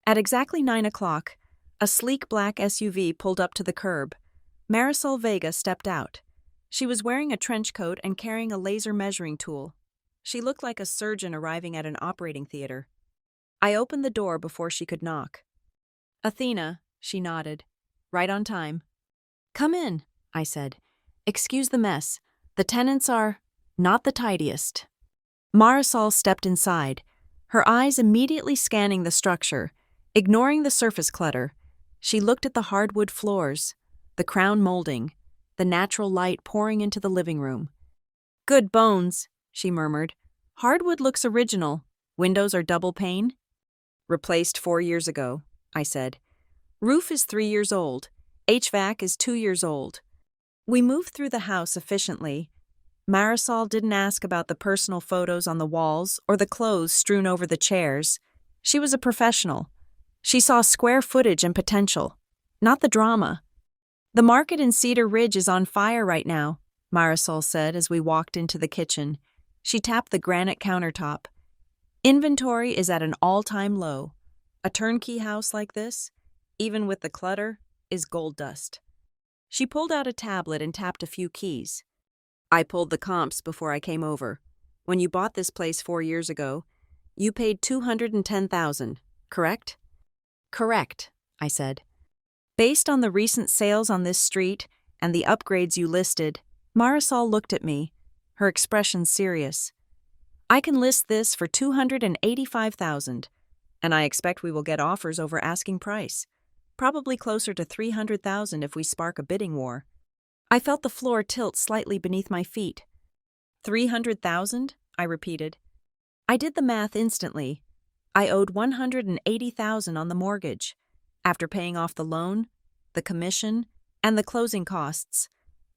At exactly 9 o'clock, a sleek black SUV pulled up to the curb. Marisol Vega stepped out. She was wearing a trench coat and carrying a laser measuring tool. She looked like a surgeon arriving at an operating theater. I opened the door before she could knock. "Athena," she nodded. "Right on time." "Come in," I said. "Excuse the mess. The tenants are not the tidiest." Marisol stepped inside, her eyes immediately scanning the structure, ignoring the surface clutter. She looked at the hardwood floors, the crown molding, the natural light pouring into the living room. "Good bones," she murmured. "Hardwood looks original. Windows are double pane?" "Replaced 4 years ago," I said. "Roof is 3 years old. HVAC is 2 years old." We moved through the house efficiently. Marisol didn't ask about the personal photos on the walls or the clothes strewn over the chairs. She was a professional. She saw square footage and potential, not the drama. "The market in Cedar Ridge is on fire right now," Marisol said as we walked into the kitchen. She tapped the granite countertop. "Inventory is at an all-time low. A turnkey house like this, even with the clutter, is gold dust." She pulled out a tablet and tapped a few keys. "I pulled the comps before I came over. When you bought this place 4 years ago, you paid $210,000, correct?" "Correct," I said. "Based on the recent sales on this street and the upgrades you listed," Marisol looked at me, her expression serious. "I can list this for $285,000, and I expect we will get offers over asking price. Probably closer to $300,000 if we spark a bidding war." I felt the floor tilt slightly beneath my feet. "$300,000?" I repeated. I did the math instantly. I owed $180,000 on the mortgage. After paying off the loan, the commission, and the closing costs,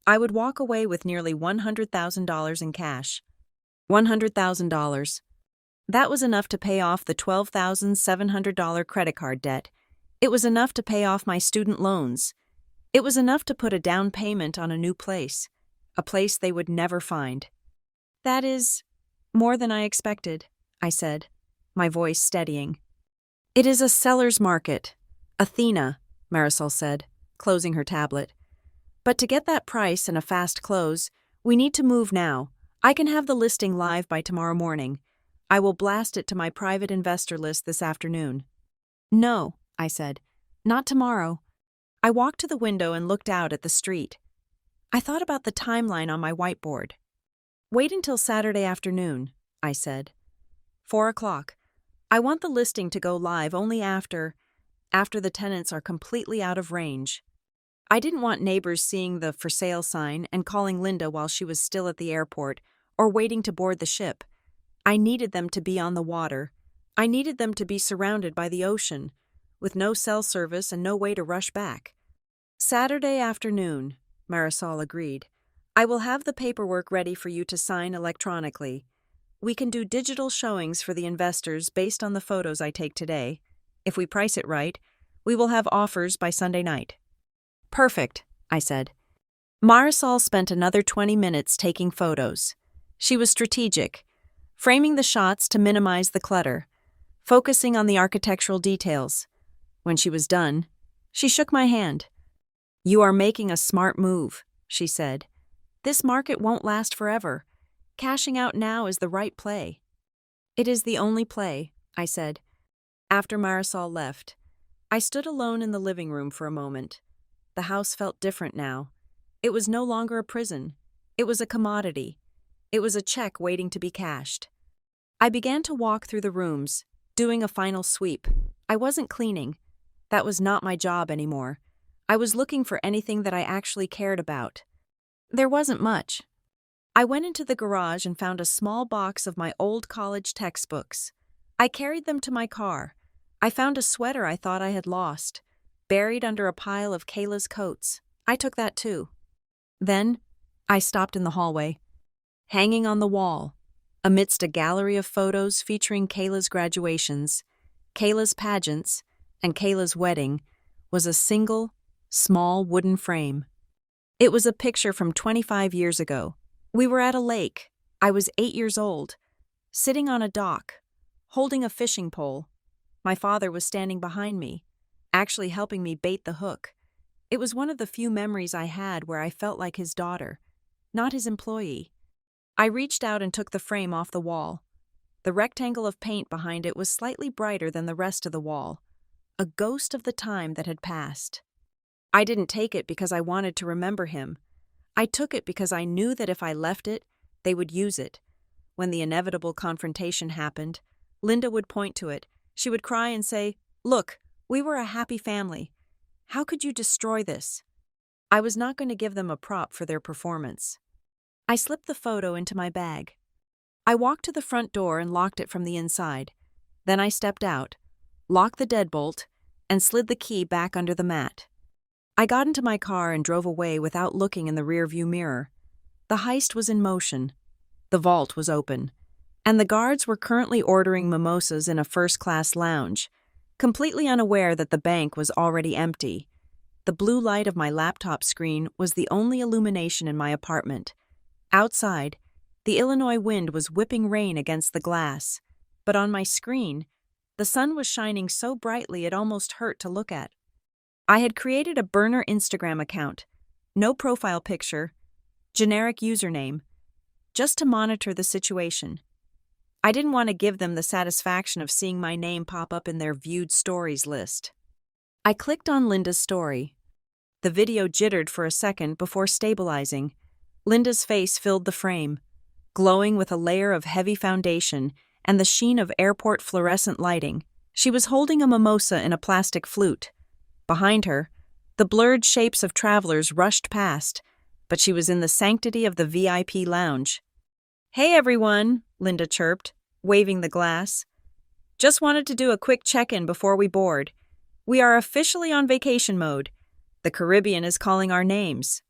I would walk away with nearly $100,000 in cash. $100,000. That was enough to pay off the $12,700 credit card debt. It was enough to pay off my student loans. It was enough to put a down payment on a new place, a place they would never find. "That is more than I expected," I said, my voice steadying. "It is a seller's market. Athena," Marisol said, closing her tablet. "But to get that price and a fast close, we need to move now. I can have the listing live by tomorrow morning. I will blast it to my private investor list this afternoon." "No," I said, "not tomorrow." I walked to the window and looked out at the street. I thought about the timeline on my whiteboard. "Wait until Saturday afternoon," I said. 4 o'clock. I want the listing to go live only after the tenants are completely out of range. I didn't want neighbors seeing the for sale sign and calling Linda while she was still at the airport or waiting to board the ship. I needed them to be on the water. I needed them to be surrounded by the ocean, with no cell service and no way to rush back. "Saturday afternoon," Marisol agreed. "I will have the paperwork ready for you to sign electronically. We can do digital showings for the investors based on the photos I take today. If we price it right, we will have offers by Sunday night." "Perfect," I said. Marisol spent another 20 minutes taking photos. She was strategic, framing the shots to minimize the clutter, focusing on the architectural details. When she was done, she shook my hand. "You are making a smart move," she said. "This market won't last forever. Cashing out now is the right play." "It is the only play," I said. After Marisol left, I stood alone in the living room for a moment. The house felt different now. It was no longer a prison. It was a commodity. It was a check waiting to be cashed. I began to walk through the rooms, doing a final sweep. I wasn't cleaning. That was not my job anymore. I was looking for anything that I actually cared about. There wasn't much. I went into the garage and found a small box of my old college textbooks. I carried them to my car. I found a sweater I thought I had lost, buried under a pile of Kayla's coats. I took that too. Then, I stopped in the hallway. Hanging on the wall, amidst a gallery of photos featuring Kayla's graduations, Kayla's pageants, and Kayla's wedding, was a single, small wooden frame. It was a picture from 25 years ago. We were at a lake. I was 8 years old, sitting on a dock, holding a fishing pole. My father was standing behind me, actually helping me bait the hook. It was one of the few memories I had where I felt like his daughter, not his employee. I reached out and took the frame off the wall. The rectangle of paint behind it was slightly brighter than the rest of the wall, a ghost of the time that had passed. I didn't take it because I wanted to remember him. I took it because I knew that if I left it, they would use it. When the inevitable confrontation happened, Linda would point to it. She would cry and say, "Look, we were a happy family. How could you destroy this?" I was not going to give them a prop for their performance. I slipped the photo into my bag. I walked to the front door and locked it from the inside. Then I stepped out, locked the deadbolt, and slid the key back under the mat. I got into my car and drove away without looking in the rearview mirror. The heist was in motion. The vault was open, and the guards were currently ordering mimosas in a first-class lounge, completely unaware that the bank was already empty. The blue light of my laptop screen was the only illumination in my apartment. Outside, the Illinois wind was whipping rain against the glass, but on my screen, the sun was shining so brightly it almost hurt to look at. I had created a burner Instagram account, no profile picture, generic username, just to monitor the situation. I didn't want to give them the satisfaction of seeing my name pop up in their viewed stories list. I clicked on Linda's story. The video jittered for a second before stabilizing. Linda's face filled the frame, glowing with a layer of heavy foundation and the sheen of airport fluorescent lighting. She was holding a mimosa in a plastic flute. Behind her, the blurred shapes of travelers rushed past, but she was in the sanctity of the VIP lounge. "Hey everyone," Linda chirped, waving the glass. "Just wanted to do a quick check-in before we board. We are officially on vacation mode. The Caribbean is calling our names."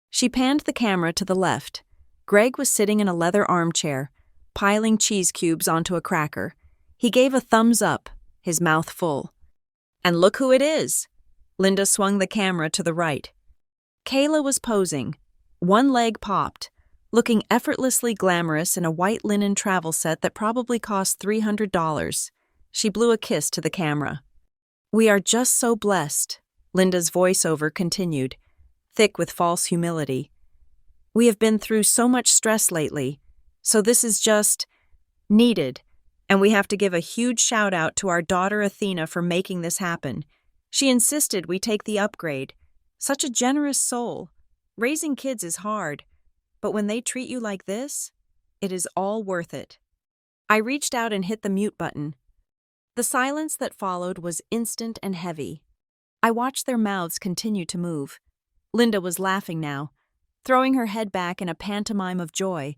She panned the camera to the left. Greg was sitting in a leather armchair, piling cheese cubes onto a cracker. He gave a thumbs up, his mouth full. "And look who it is!" Linda swung the camera to the right. Kayla was posing, one leg popped, looking effortlessly glamorous in a white linen travel set that probably cost $300. She blew a kiss to the camera. "We are just so blessed," Linda's voiceover continued, thick with false humility. "We have been through so much stress lately, so this is just needed, and we have to give a huge shout out to our daughter Athena for making this happen. She insisted we take the upgrade. Such a generous soul. Raising kids is hard, but when they treat you like this, it is all worth it." I reached out and hit the mute button. The silence that followed was instant and heavy. I watched their mouths continue to move. Linda was laughing now, throwing her head back in a pantomime of joy.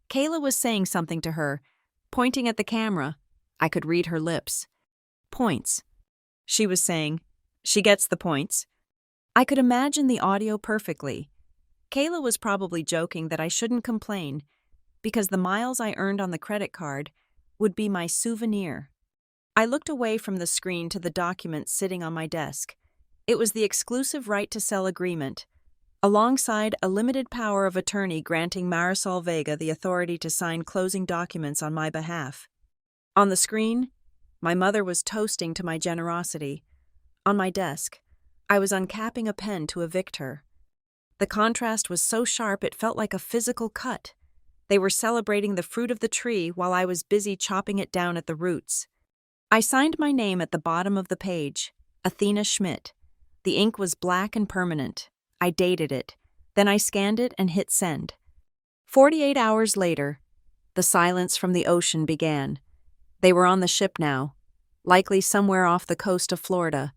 Kayla was saying something to her, pointing at the camera. I could read her lips. "Points," she was saying. "She gets the points." I could imagine the audio perfectly. Kayla was probably joking that I shouldn't complain, because the miles I earned on the credit card would be my souvenir. I looked away from the screen to the document sitting on my desk. It was the exclusive right to sell agreement, alongside a limited power of attorney granting Marisol Vega the authority to sign closing documents on my behalf. On the screen, my mother was toasting to my generosity. On my desk, I was uncapping a pen to evict her. The contrast was so sharp it felt like a physical cut. They were celebrating the fruit of the tree while I was busy chopping it down at the roots. I signed my name at the bottom of the page, Athena Schmidt. The ink was black and permanent. I dated it. Then I scanned it and hit send. 48 hours later, the silence from the ocean began. They were on the ship now, likely somewhere off the coast of Florida.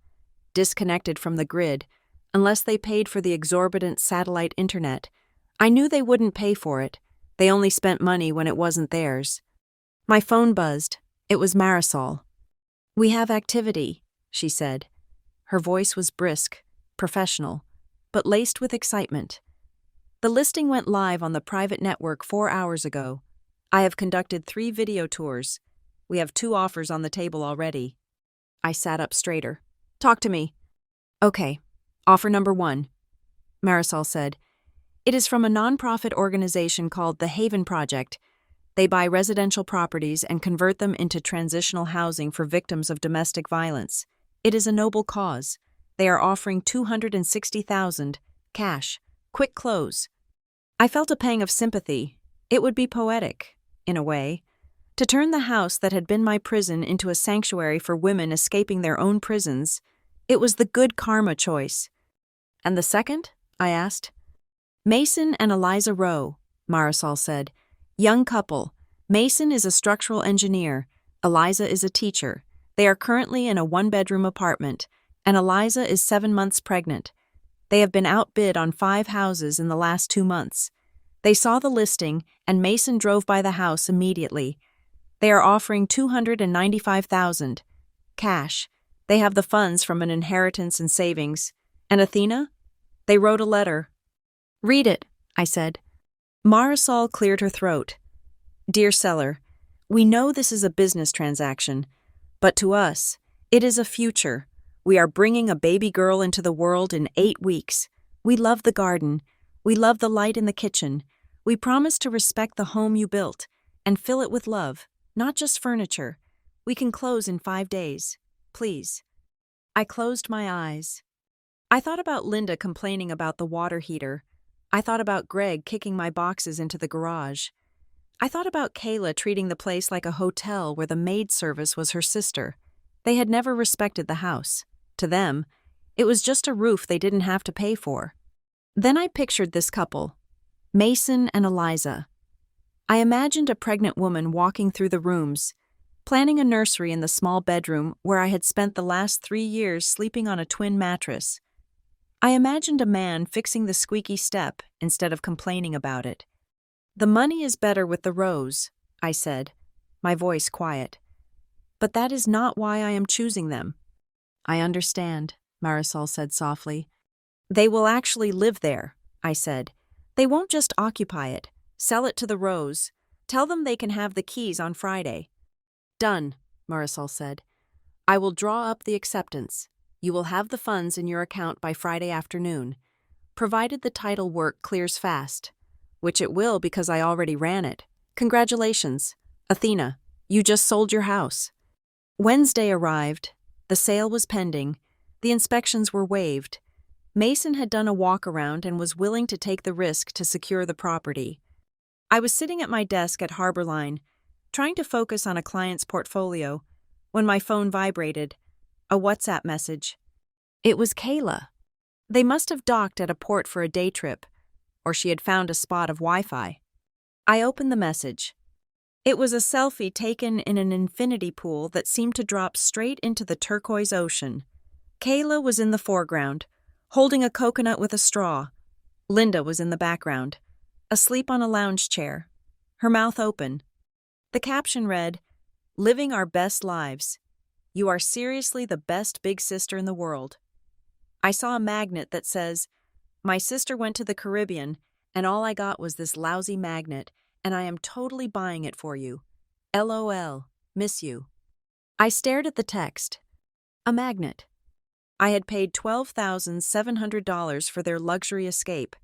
disconnected from the grid, unless they paid for the exorbitant satellite internet. I knew they wouldn't pay for it. They only spent money when it wasn't theirs. My phone buzzed. It was Marisol. "We have activity," she said. Her voice was brisk, professional, but laced with excitement. "The listing went live on the private network 4 hours ago. I have conducted 3 video tours. We have 2 offers on the table already." I sat up straighter. "Talk to me." "Okay, offer number 1," Marisol said. "It is from a nonprofit organization called the Haven Project. They buy residential properties and convert them into transitional housing for victims of domestic violence. It is a noble cause. They are offering $260,000, cash, quick close." I felt a pang of sympathy. It would be poetic, in a way, to turn the house that had been my prison into a sanctuary for women escaping their own prisons. It was the good karma choice. "And the second?" I asked. "Mason and Eliza Rowe," Marisol said. "Young couple. Mason is a structural engineer. Eliza is a teacher. They are currently in a 1-bedroom apartment, and Eliza is 7 months pregnant. They have been outbid on 5 houses in the last 2 months. They saw the listing, and Mason drove by the house immediately. They are offering $295,000, cash. They have the funds from an inheritance and savings. And Athena? They wrote a letter." "Read it," I said. Marisol cleared her throat. "Dear seller, we know this is a business transaction, but to us, it is a future. We are bringing a baby girl into the world in 8 weeks. We love the garden. We love the light in the kitchen. We promise to respect the home you built and fill it with love, not just furniture. We can close in 5 days. Please." I closed my eyes. I thought about Linda complaining about the water heater. I thought about Greg kicking my boxes into the garage. I thought about Kayla treating the place like a hotel where the maid service was her sister. They had never respected the house. To them, it was just a roof they didn't have to pay for. Then I pictured this couple, Mason and Eliza. I imagined a pregnant woman walking through the rooms, planning a nursery in the small bedroom where I had spent the last 3 years sleeping on a twin mattress. I imagined a man fixing the squeaky step instead of complaining about it. "The money is better with the Rows," I said, my voice quiet. "But that is not why I am choosing them." "I understand," Marisol said softly. "They will actually live there," I said. "They won't just occupy it. Sell it to the Rows. Tell them they can have the keys on Friday." "Done," Marisol said. "I will draw up the acceptance. You will have the funds in your account by Friday afternoon, provided the title work clears fast, which it will because I already ran it. Congratulations, Athena, you just sold your house." Wednesday arrived. The sale was pending. The inspections were waived. Mason had done a walk-around and was willing to take the risk to secure the property. I was sitting at my desk at Harborline, trying to focus on a client's portfolio, when my phone vibrated. A WhatsApp message. It was Kayla. They must have docked at a port for a day trip, or she had found a spot of Wi-Fi. I opened the message. It was a selfie taken in an infinity pool that seemed to drop straight into the turquoise ocean. Kayla was in the foreground, holding a coconut with a straw. Linda was in the background, asleep on a lounge chair, her mouth open. The caption read, "Living our best lives. You are seriously the best big sister in the world." I saw a magnet that says, "My sister went to the Caribbean, and all I got was this lousy magnet, and I am totally buying it for you. LOL, miss you." I stared at the text. A magnet. I had paid $12,700 for their luxury escape,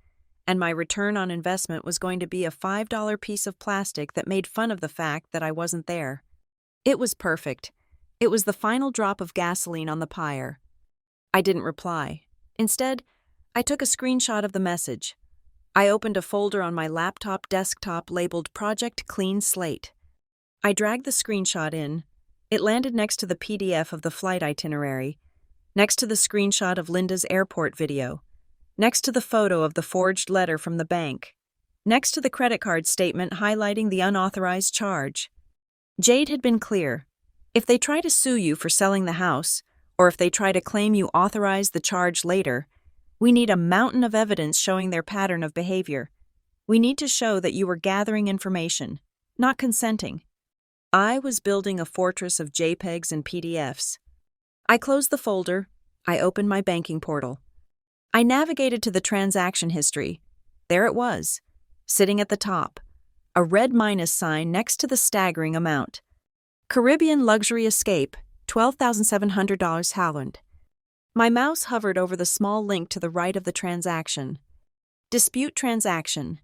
and my return on investment was going to be a $5 piece of plastic that made fun of the fact that I wasn't there. It was perfect. It was the final drop of gasoline on the pyre. I didn't reply. Instead, I took a screenshot of the message. I opened a folder on my laptop desktop labeled Project Clean Slate. I dragged the screenshot in. It landed next to the PDF of the flight itinerary, next to the screenshot of Linda's airport video, next to the photo of the forged letter from the bank, next to the credit card statement highlighting the unauthorized charge. Jade had been clear. If they try to sue you for selling the house, or if they try to claim you authorized the charge later, we need a mountain of evidence showing their pattern of behavior. We need to show that you were gathering information, not consenting. I was building a fortress of JPEGs and PDFs. I closed the folder. I opened my banking portal. I navigated to the transaction history. There it was, sitting at the top, a red minus sign next to the staggering amount. Caribbean Luxury Escape, $12,700 Howland. My mouse hovered over the small link to the right of the transaction. Dispute transaction.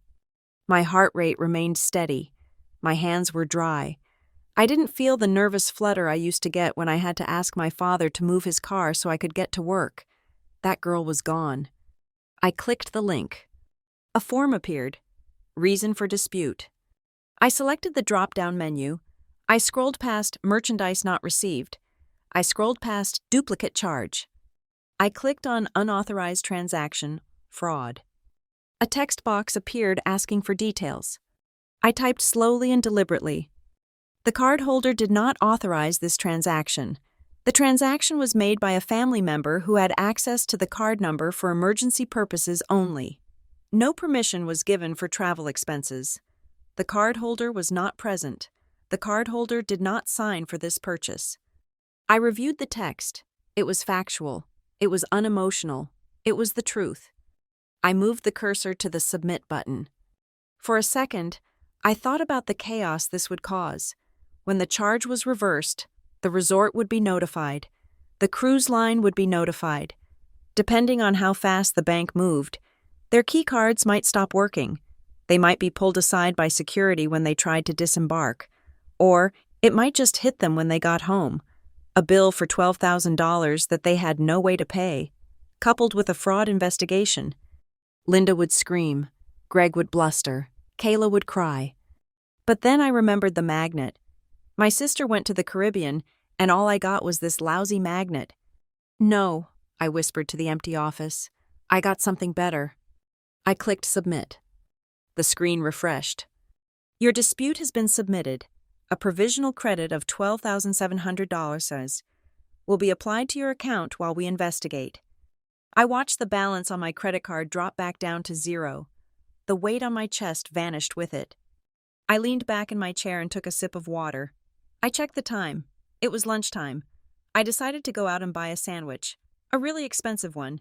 My heart rate remained steady. My hands were dry. I didn't feel the nervous flutter I used to get when I had to ask my father to move his car so I could get to work. That girl was gone. I clicked the link. A form appeared. Reason for dispute. I selected the drop-down menu. I scrolled past merchandise not received. I scrolled past duplicate charge. I clicked on unauthorized transaction, fraud. A text box appeared asking for details. I typed slowly and deliberately. The cardholder did not authorize this transaction. The transaction was made by a family member who had access to the card number for emergency purposes only. No permission was given for travel expenses. The cardholder was not present. The cardholder did not sign for this purchase. I reviewed the text. It was factual. It was unemotional. It was the truth. I moved the cursor to the submit button. For a second, I thought about the chaos this would cause. When the charge was reversed, the resort would be notified. The cruise line would be notified. Depending on how fast the bank moved, their key cards might stop working. They might be pulled aside by security when they tried to disembark. Or it might just hit them when they got home. A bill for $12,000 that they had no way to pay, coupled with a fraud investigation. Linda would scream. Greg would bluster. Kayla would cry. But then I remembered the magnet. My sister went to the Caribbean, and all I got was this lousy magnet. No, I whispered to the empty office. I got something better. I clicked submit. The screen refreshed. Your dispute has been submitted. A provisional credit of $12,700 will be applied to your account while we investigate. I watched the balance on my credit card drop back down to zero. The weight on my chest vanished with it. I leaned back in my chair and took a sip of water. I checked the time. It was lunchtime. I decided to go out and buy a sandwich, a really expensive one.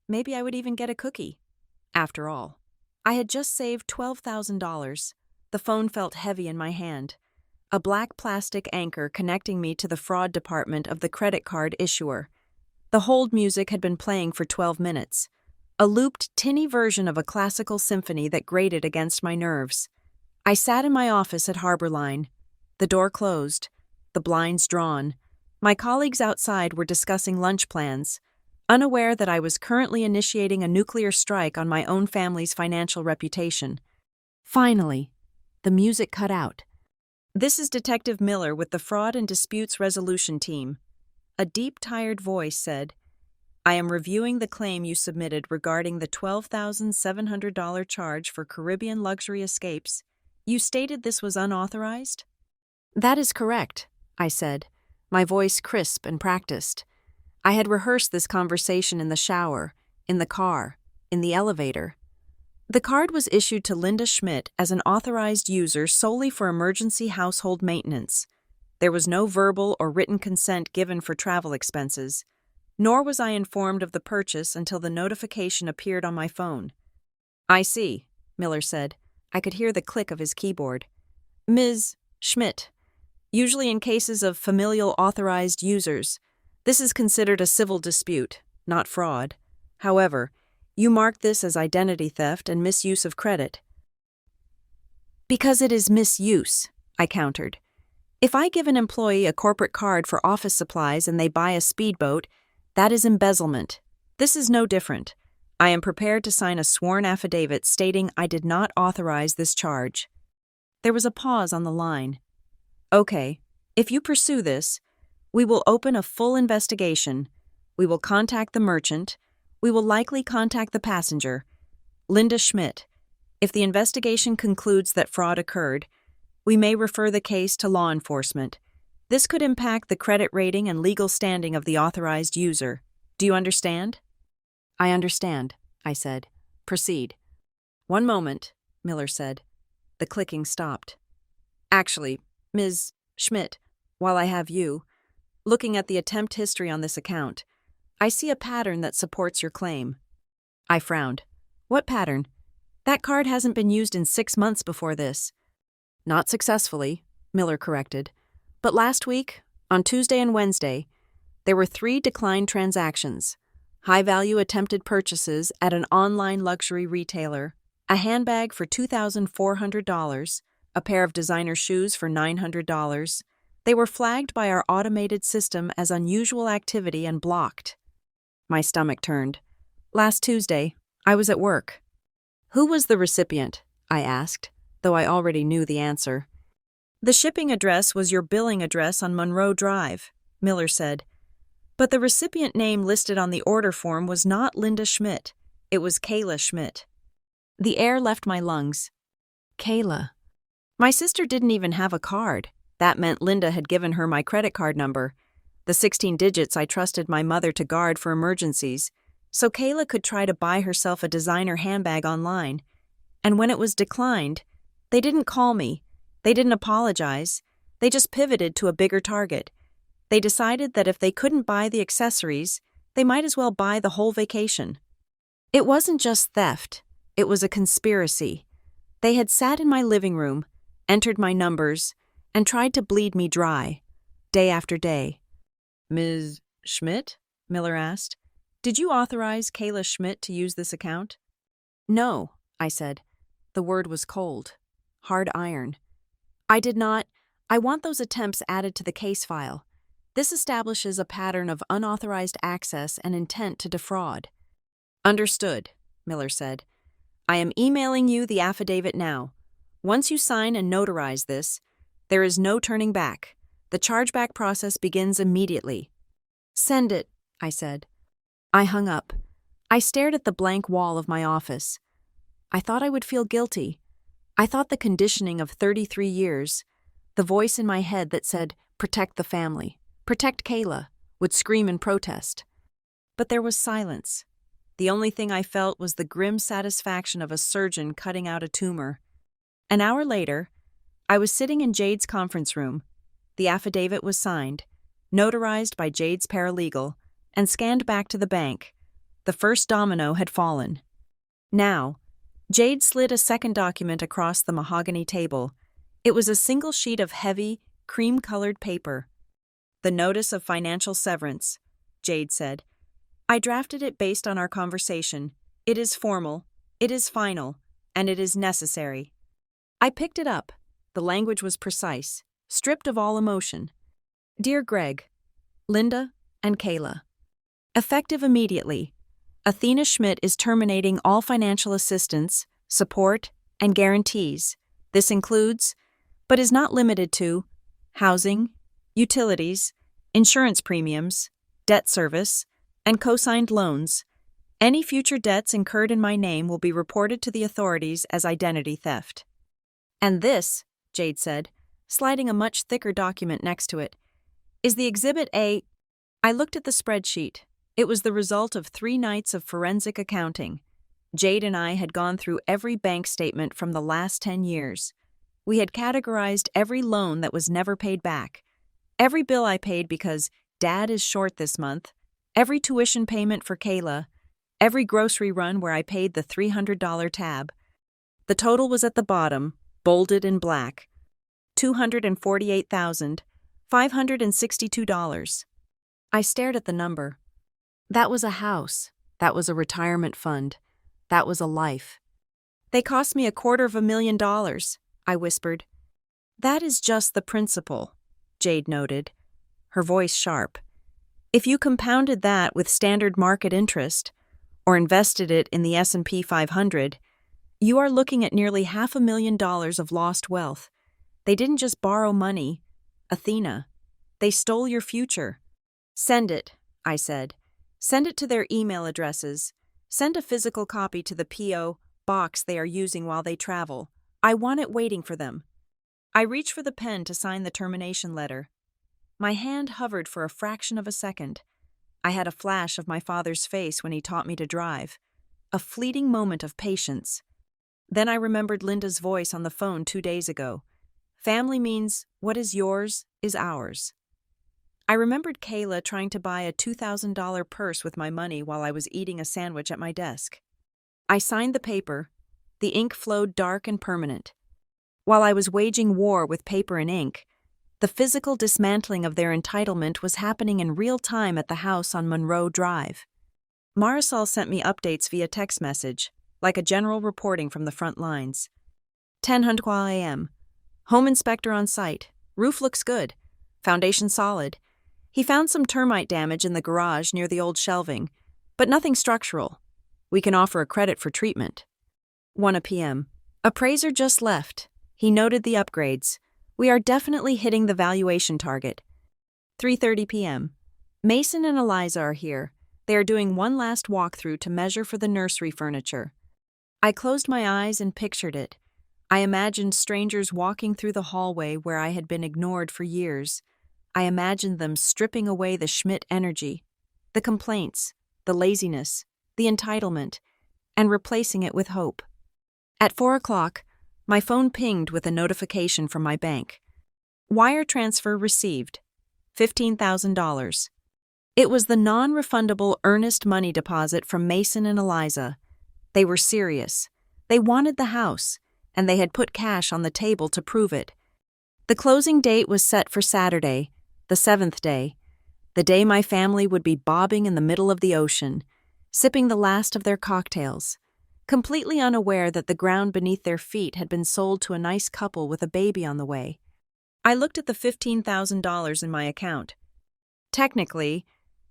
Maybe I would even get a cookie. After all, I had just saved $12,000. The phone felt heavy in my hand. A black plastic anchor connecting me to the fraud department of the credit card issuer. The hold music had been playing for 12 minutes. A looped, tinny version of a classical symphony that grated against my nerves. I sat in my office at Harborline. The door closed, the blinds drawn. My colleagues outside were discussing lunch plans, unaware that I was currently initiating a nuclear strike on my own family's financial reputation. Finally, the music cut out. This is Detective Miller with the Fraud and Disputes Resolution Team. A deep, tired voice said, I am reviewing the claim you submitted regarding the $12,700 charge for Caribbean Luxury Escapes. You stated this was unauthorized? That is correct, I said, my voice crisp and practiced. I had rehearsed this conversation in the shower, in the car, in the elevator. The card was issued to Linda Schmidt as an authorized user solely for emergency household maintenance. There was no verbal or written consent given for travel expenses, nor was I informed of the purchase until the notification appeared on my phone. I see, Miller said. I could hear the click of his keyboard. Ms. Schmidt, usually in cases of familial authorized users, this is considered a civil dispute, not fraud. However, you marked this as identity theft and misuse of credit. Because it is misuse, I countered. If I give an employee a corporate card for office supplies and they buy a speedboat, that is embezzlement. This is no different. I am prepared to sign a sworn affidavit stating I did not authorize this charge. There was a pause on the line. Okay, if you pursue this, we will open a full investigation. We will contact the merchant. We will likely contact the passenger, Linda Schmidt. If the investigation concludes that fraud occurred, we may refer the case to law enforcement. This could impact the credit rating and legal standing of the authorized user. Do you understand? I understand, I said. Proceed. One moment, Miller said. The clicking stopped. Actually, Ms. Schmidt, while I have you, looking at the attempt history on this account, I see a pattern that supports your claim. I frowned. What pattern? That card hasn't been used in 6 months before this. Not successfully, Miller corrected. But last week, on Tuesday and Wednesday, there were 3 declined transactions. High-value attempted purchases at an online luxury retailer, a handbag for $2,400, a pair of designer shoes for $900. They were flagged by our automated system as unusual activity and blocked. My stomach turned. Last Tuesday, I was at work. Who was the recipient? I asked, though I already knew the answer. The shipping address was your billing address on Monroe Drive, Miller said. But the recipient name listed on the order form was not Linda Schmidt. It was Kayla Schmidt. The air left my lungs. Kayla. My sister didn't even have a card. That meant Linda had given her my credit card number, the 16 digits I trusted my mother to guard for emergencies, so Kayla could try to buy herself a designer handbag online. And when it was declined, they didn't call me. They didn't apologize. They just pivoted to a bigger target. They decided that if they couldn't buy the accessories, they might as well buy the whole vacation. It wasn't just theft. It was a conspiracy. They had sat in my living room, entered my numbers, and tried to bleed me dry, day after day. Ms. Schmidt? Miller asked. Did you authorize Kayla Schmidt to use this account? No, I said. The word was cold. Hard iron. I did not. I want those attempts added to the case file. This establishes a pattern of unauthorized access and intent to defraud. Understood, Miller said. I am emailing you the affidavit now. Once you sign and notarize this, there is no turning back. The chargeback process begins immediately. Send it, I said. I hung up. I stared at the blank wall of my office. I thought I would feel guilty. I thought the conditioning of 33 years, the voice in my head that said, protect the family, protect Kayla, would scream in protest. But there was silence. The only thing I felt was the grim satisfaction of a surgeon cutting out a tumor. An hour later, I was sitting in Jade's conference room. The affidavit was signed, notarized by Jade's paralegal, and scanned back to the bank. The first domino had fallen. Now, Jade slid a second document across the mahogany table. It was a single sheet of heavy, cream-colored paper. The notice of financial severance, Jade said. I drafted it based on our conversation. It is formal, it is final, and it is necessary. I picked it up. The language was precise, stripped of all emotion. Dear Greg, Linda, and Kayla. Effective immediately, Athena Schmidt is terminating all financial assistance, support, and guarantees. This includes, but is not limited to, housing, utilities, insurance premiums, debt service, and co-signed loans. Any future debts incurred in my name will be reported to the authorities as identity theft. And this, Jade said, sliding a much thicker document next to it, is the Exhibit A. I looked at the spreadsheet. It was the result of 3 nights of forensic accounting. Jade and I had gone through every bank statement from the last 10 years. We had categorized every loan that was never paid back, every bill I paid because Dad is short this month, every tuition payment for Kayla, every grocery run where I paid the $300 tab. The total was at the bottom, bolded in black, $248,562. I stared at the number. That was a house. That was a retirement fund. That was a life. They cost me $250,000, I whispered. That is just the principal, Jade noted, her voice sharp. If you compounded that with standard market interest, or invested it in the S&P 500, you are looking at nearly $500,000 of lost wealth. They didn't just borrow money, Athena. They stole your future. Send it, I said. Send it to their email addresses. Send a physical copy to the P.O. box they are using while they travel. I want it waiting for them. I reached for the pen to sign the termination letter. My hand hovered for a fraction of a second. I had a flash of my father's face when he taught me to drive. A fleeting moment of patience. Then I remembered Linda's voice on the phone 2 days ago. Family means what is yours is ours. I remembered Kayla trying to buy a $2,000 purse with my money while I was eating a sandwich at my desk. I signed the paper. The ink flowed dark and permanent. While I was waging war with paper and ink, the physical dismantling of their entitlement was happening in real time at the house on Monroe Drive. Marisol sent me updates via text message, like a general reporting from the front lines. 10:00 a.m. Home inspector on site. Roof looks good. Foundation solid. He found some termite damage in the garage near the old shelving, but nothing structural. We can offer a credit for treatment. 1 p.m. Appraiser just left. He noted the upgrades. We are definitely hitting the valuation target. 3:30 p.m. Mason and Eliza are here. They are doing one last walkthrough to measure for the nursery furniture. I closed my eyes and pictured it. I imagined strangers walking through the hallway where I had been ignored for years. I imagined them stripping away the Schmidt energy, the complaints, the laziness, the entitlement, and replacing it with hope. At 4 o'clock, my phone pinged with a notification from my bank. Wire transfer received. $15,000. It was the non-refundable earnest money deposit from Mason and Eliza. They were serious. They wanted the house, and they had put cash on the table to prove it. The closing date was set for Saturday, the 7th day, the day my family would be bobbing in the middle of the ocean, sipping the last of their cocktails, completely unaware that the ground beneath their feet had been sold to a nice couple with a baby on the way. I looked at the $15,000 in my account. Technically,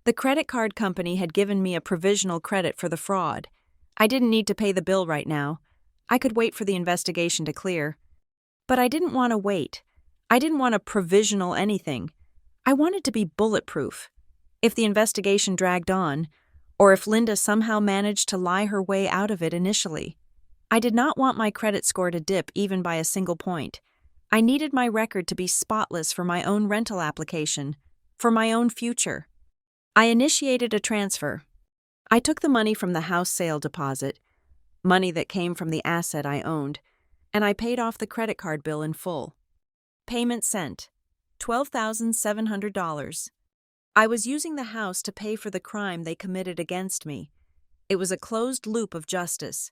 the credit card company had given me a provisional credit for the fraud. I didn't need to pay the bill right now. I could wait for the investigation to clear. But I didn't want to wait. I didn't want a provisional anything. I wanted to be bulletproof. If the investigation dragged on, or if Linda somehow managed to lie her way out of it initially, I did not want my credit score to dip even by a single point. I needed my record to be spotless for my own rental application, for my own future. I initiated a transfer. I took the money from the house sale deposit, money that came from the asset I owned, and I paid off the credit card bill in full. Payment sent. $12,700. I was using the house to pay for the crime they committed against me. It was a closed loop of justice.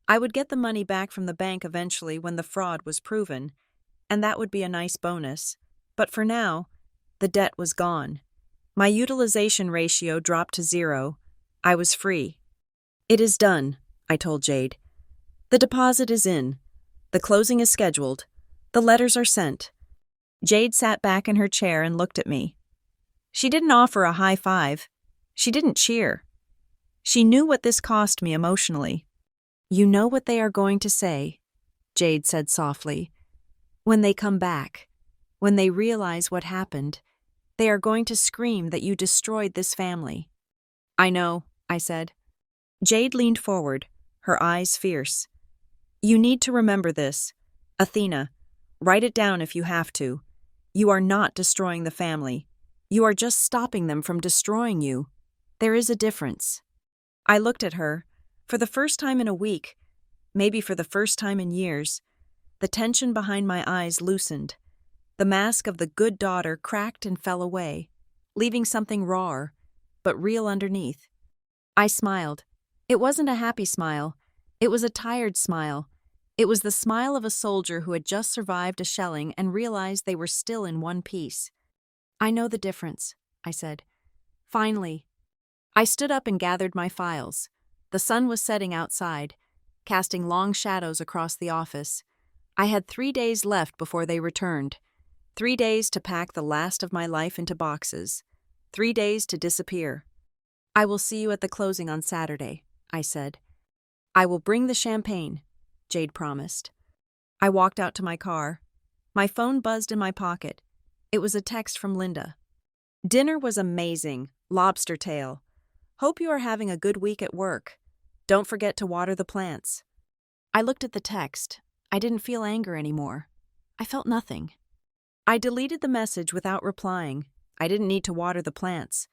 I would get the money back from the bank eventually when the fraud was proven, and that would be a nice bonus. But for now, the debt was gone. My utilization ratio dropped to 0. I was free. It is done, I told Jade. The deposit is in. The closing is scheduled. The letters are sent. Jade sat back in her chair and looked at me. She didn't offer a high five. She didn't cheer. She knew what this cost me emotionally. You know what they are going to say, Jade said softly. When they come back, when they realize what happened, they are going to scream that you destroyed this family. I know, I said. Jade leaned forward, her eyes fierce. You need to remember this. Athena, write it down if you have to. You are not destroying the family. You are just stopping them from destroying you. There is a difference. I looked at her. For the first time in a week, maybe for the first time in years, the tension behind my eyes loosened. The mask of the good daughter cracked and fell away, leaving something raw, but real underneath. I smiled. It wasn't a happy smile. It was a tired smile. It was the smile of a soldier who had just survived a shelling and realized they were still in one piece. I know the difference, I said. Finally. I stood up and gathered my files. The sun was setting outside, casting long shadows across the office. I had 3 days left before they returned. 3 days to pack the last of my life into boxes. 3 days to disappear. I will see you at the closing on Saturday, I said. I will bring the champagne, Jade promised. I walked out to my car. My phone buzzed in my pocket. It was a text from Linda. Dinner was amazing. Lobster tail. Hope you are having a good week at work. Don't forget to water the plants. I looked at the text. I didn't feel anger anymore. I felt nothing. I deleted the message without replying. I didn't need to water the plants.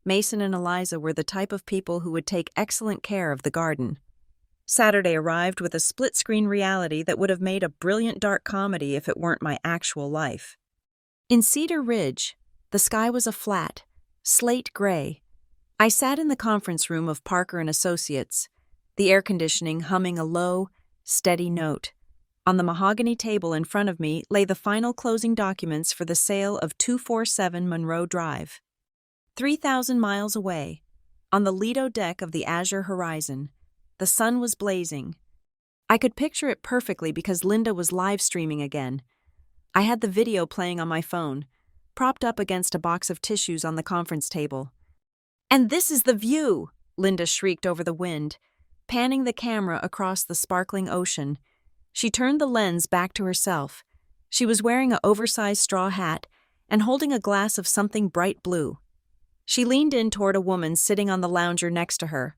Mason and Eliza were the type of people who would take excellent care of the garden. Saturday arrived with a split-screen reality that would have made a brilliant dark comedy if it weren't my actual life. In Cedar Ridge, the sky was a flat, slate gray. I sat in the conference room of Parker and Associates, the air conditioning humming a low, steady note. On the mahogany table in front of me lay the final closing documents for the sale of 247 Monroe Drive. 3,000 miles away, on the Lido deck of the azure horizon, the sun was blazing. I could picture it perfectly because Linda was live streaming again. I had the video playing on my phone, propped up against a box of tissues on the conference table. "And this is the view!" Linda shrieked over the wind, panning the camera across the sparkling ocean. She turned the lens back to herself. She was wearing an oversized straw hat and holding a glass of something bright blue. She leaned in toward a woman sitting on the lounger next to her,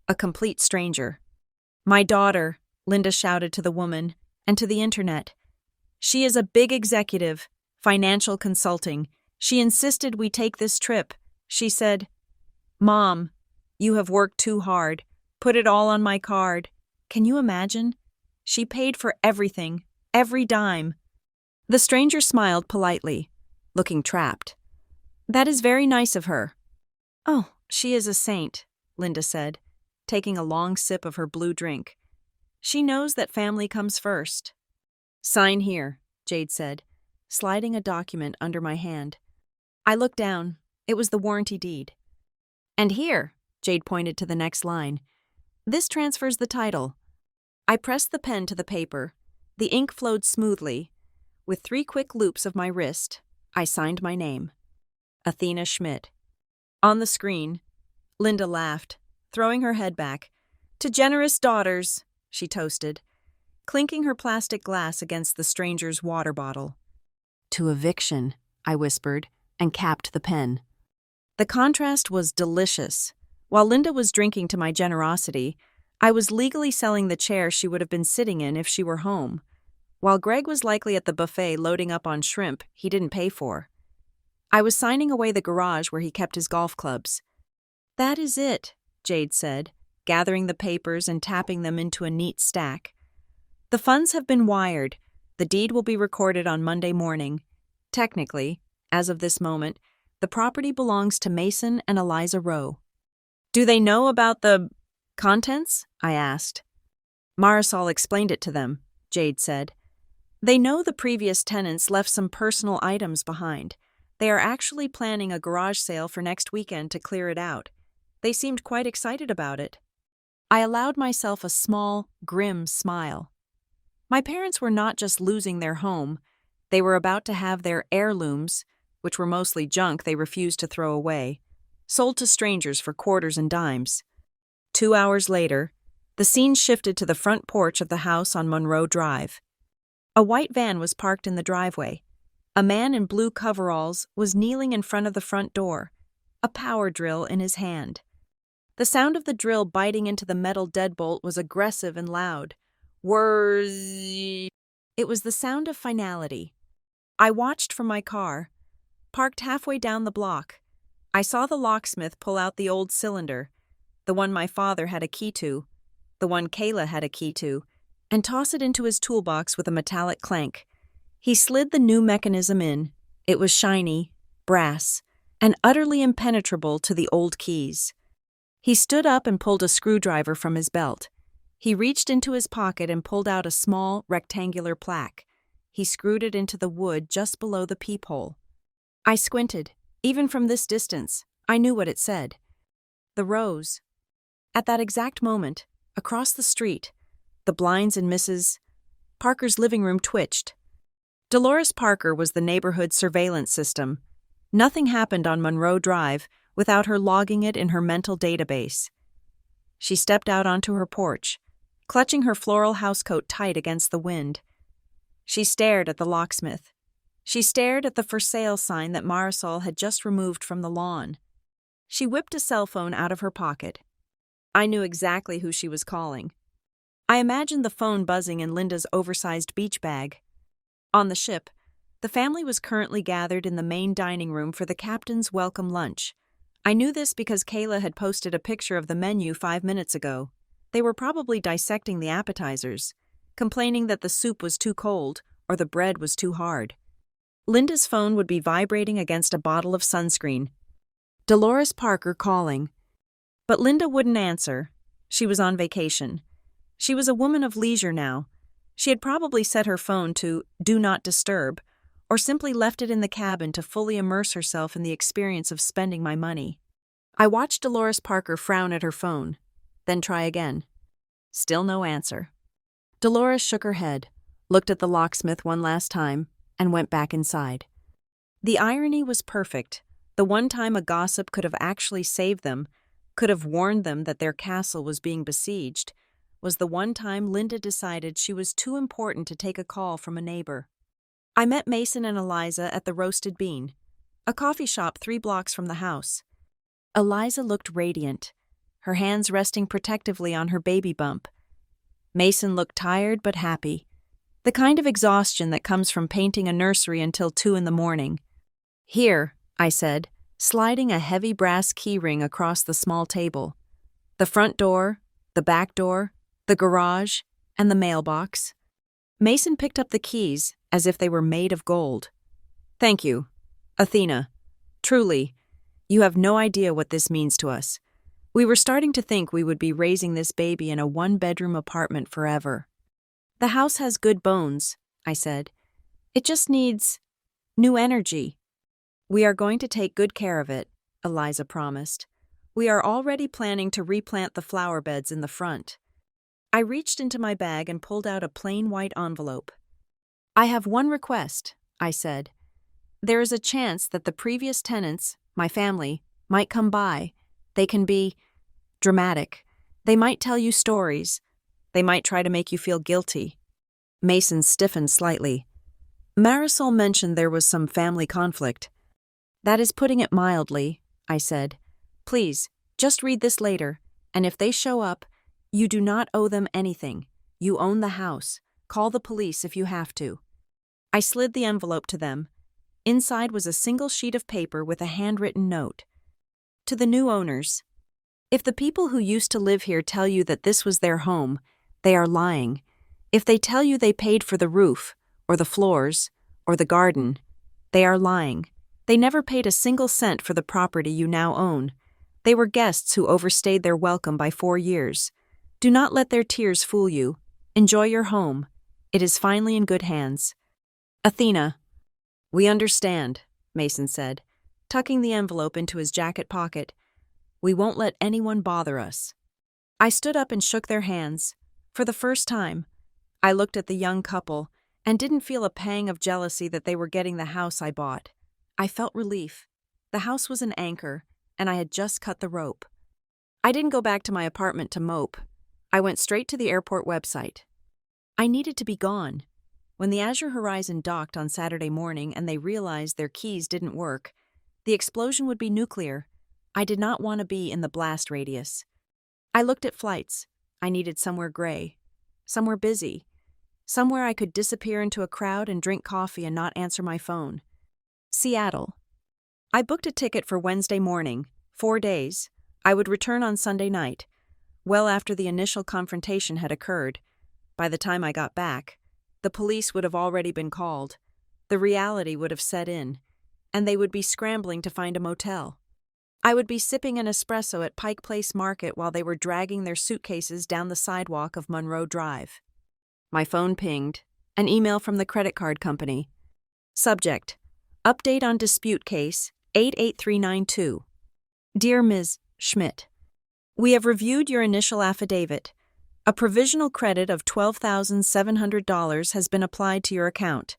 a complete stranger. "My daughter," Linda shouted to the woman, and to the internet. "She is a big executive, financial consulting. She insisted we take this trip. She said, 'Mom, you have worked too hard. Put it all on my card.' Can you imagine? She paid for everything, every dime." The stranger smiled politely, looking trapped. "That is very nice of her." "Oh, she is a saint," Linda said, taking a long sip of her blue drink. "She knows that family comes first." "Sign here," Jade said, sliding a document under my hand. I looked down. It was the warranty deed. "And here," Jade pointed to the next line, "this transfers the title." I pressed the pen to the paper. The ink flowed smoothly. With 3 quick loops of my wrist, I signed my name. Athena Schmidt. On the screen, Linda laughed, throwing her head back. "To generous daughters," she toasted, clinking her plastic glass against the stranger's water bottle. "To eviction," I whispered, and capped the pen. The contrast was delicious. While Linda was drinking to my generosity, I was legally selling the chair she would have been sitting in if she were home. While Greg was likely at the buffet loading up on shrimp he didn't pay for. I was signing away the garage where he kept his golf clubs. "That is it," Jade said, gathering the papers and tapping them into a neat stack. "The funds have been wired. The deed will be recorded on Monday morning. Technically, as of this moment, the property belongs to Mason and Eliza Rowe." "Do they know about the contents?" I asked. "Marisol explained it to them," Jade said. "They know the previous tenants left some personal items behind. They are actually planning a garage sale for next weekend to clear it out. They seemed quite excited about it." I allowed myself a small, grim smile. My parents were not just losing their home, they were about to have their heirlooms, which were mostly junk they refused to throw away, sold to strangers for quarters and dimes. 2 hours later, the scene shifted to the front porch of the house on Monroe Drive. A white van was parked in the driveway. A man in blue coveralls was kneeling in front of the front door, a power drill in his hand. The sound of the drill biting into the metal deadbolt was aggressive and loud. Whirr! It was the sound of finality. I watched from my car. Parked halfway down the block, I saw the locksmith pull out the old cylinder, the one my father had a key to, the one Kayla had a key to, and toss it into his toolbox with a metallic clank. He slid the new mechanism in. It was shiny, brass, and utterly impenetrable to the old keys. He stood up and pulled a screwdriver from his belt. He reached into his pocket and pulled out a small, rectangular plaque. He screwed it into the wood just below the peephole. I squinted. Even from this distance, I knew what it said. The Rose. At that exact moment, across the street, the blinds in Mrs. Parker's living room twitched. Dolores Parker was the neighborhood surveillance system. Nothing happened on Monroe Drive without her logging it in her mental database. She stepped out onto her porch, clutching her floral housecoat tight against the wind. She stared at the locksmith. She stared at the for sale sign that Marisol had just removed from the lawn. She whipped a cell phone out of her pocket. I knew exactly who she was calling. I imagined the phone buzzing in Linda's oversized beach bag. On the ship, The family was currently gathered in the main dining room for the captain's welcome lunch. I knew this because Kayla had posted a picture of the menu 5 minutes ago. They were probably dissecting the appetizers, complaining that the soup was too cold or the bread was too hard. Linda's phone would be vibrating against a bottle of sunscreen. Dolores Parker calling. But Linda wouldn't answer. She was on vacation. She was a woman of leisure now. She had probably set her phone to "Do Not Disturb," or simply left it in the cabin to fully immerse herself in the experience of spending my money. I watched Dolores Parker frown at her phone, then try again. Still no answer. Dolores shook her head, looked at the locksmith one last time, and went back inside. The irony was perfect. The one time a gossip could have actually saved them, could have warned them that their castle was being besieged, was the one time Linda decided she was too important to take a call from a neighbor. I met Mason and Eliza at the Roasted Bean, a coffee shop 3 blocks from the house. Eliza looked radiant, her hands resting protectively on her baby bump. Mason looked tired but happy, the kind of exhaustion that comes from painting a nursery until 2 a.m. "Here," I said, sliding a heavy brass keyring across the small table. "The front door, the back door, the garage, and the mailbox." Mason picked up the keys as if they were made of gold. "Thank you, Athena. Truly, you have no idea what this means to us. We were starting to think we would be raising this baby in a 1-bedroom apartment forever." "The house has good bones," I said. "It just needs new energy." "We are going to take good care of it," Eliza promised. "We are already planning to replant the flower beds in the front." I reached into my bag and pulled out a plain white envelope. "I have one request," I said. "There is a chance that the previous tenants, my family, might come by. They can be dramatic. They might tell you stories. They might try to make you feel guilty." Mason stiffened slightly. "Marisol mentioned there was some family conflict." "That is putting it mildly," I said. "Please, just read this later, and if they show up, you do not owe them anything. You own the house. Call the police if you have to." I slid the envelope to them. Inside was a single sheet of paper with a handwritten note. "To the new owners. If the people who used to live here tell you that this was their home, they are lying. If they tell you they paid for the roof, or the floors, or the garden, they are lying. They never paid a single cent for the property you now own. They were guests who overstayed their welcome by 4 years. Do not let their tears fool you. Enjoy your home. It is finally in good hands. Athena." "We understand," Mason said, tucking the envelope into his jacket pocket. "We won't let anyone bother us." I stood up and shook their hands. For the first time, I looked at the young couple and didn't feel a pang of jealousy that they were getting the house I bought. I felt relief. The house was an anchor, and I had just cut the rope. I didn't go back to my apartment to mope. I went straight to the airport website. I needed to be gone. When the Azure Horizon docked on Saturday morning and they realized their keys didn't work, the explosion would be nuclear. I did not want to be in the blast radius. I looked at flights. I needed somewhere gray, somewhere busy, somewhere I could disappear into a crowd and drink coffee and not answer my phone. Seattle. I booked a ticket for Wednesday morning, 4 days. I would return on Sunday night, well after the initial confrontation had occurred. By the time I got back, the police would have already been called. The reality would have set in, and they would be scrambling to find a motel. I would be sipping an espresso at Pike Place Market while they were dragging their suitcases down the sidewalk of Monroe Drive. My phone pinged, an email from the credit card company. Subject: Update on dispute case 88392. Dear Ms. Schmidt, we have reviewed your initial affidavit. A provisional credit of $12,700 has been applied to your account.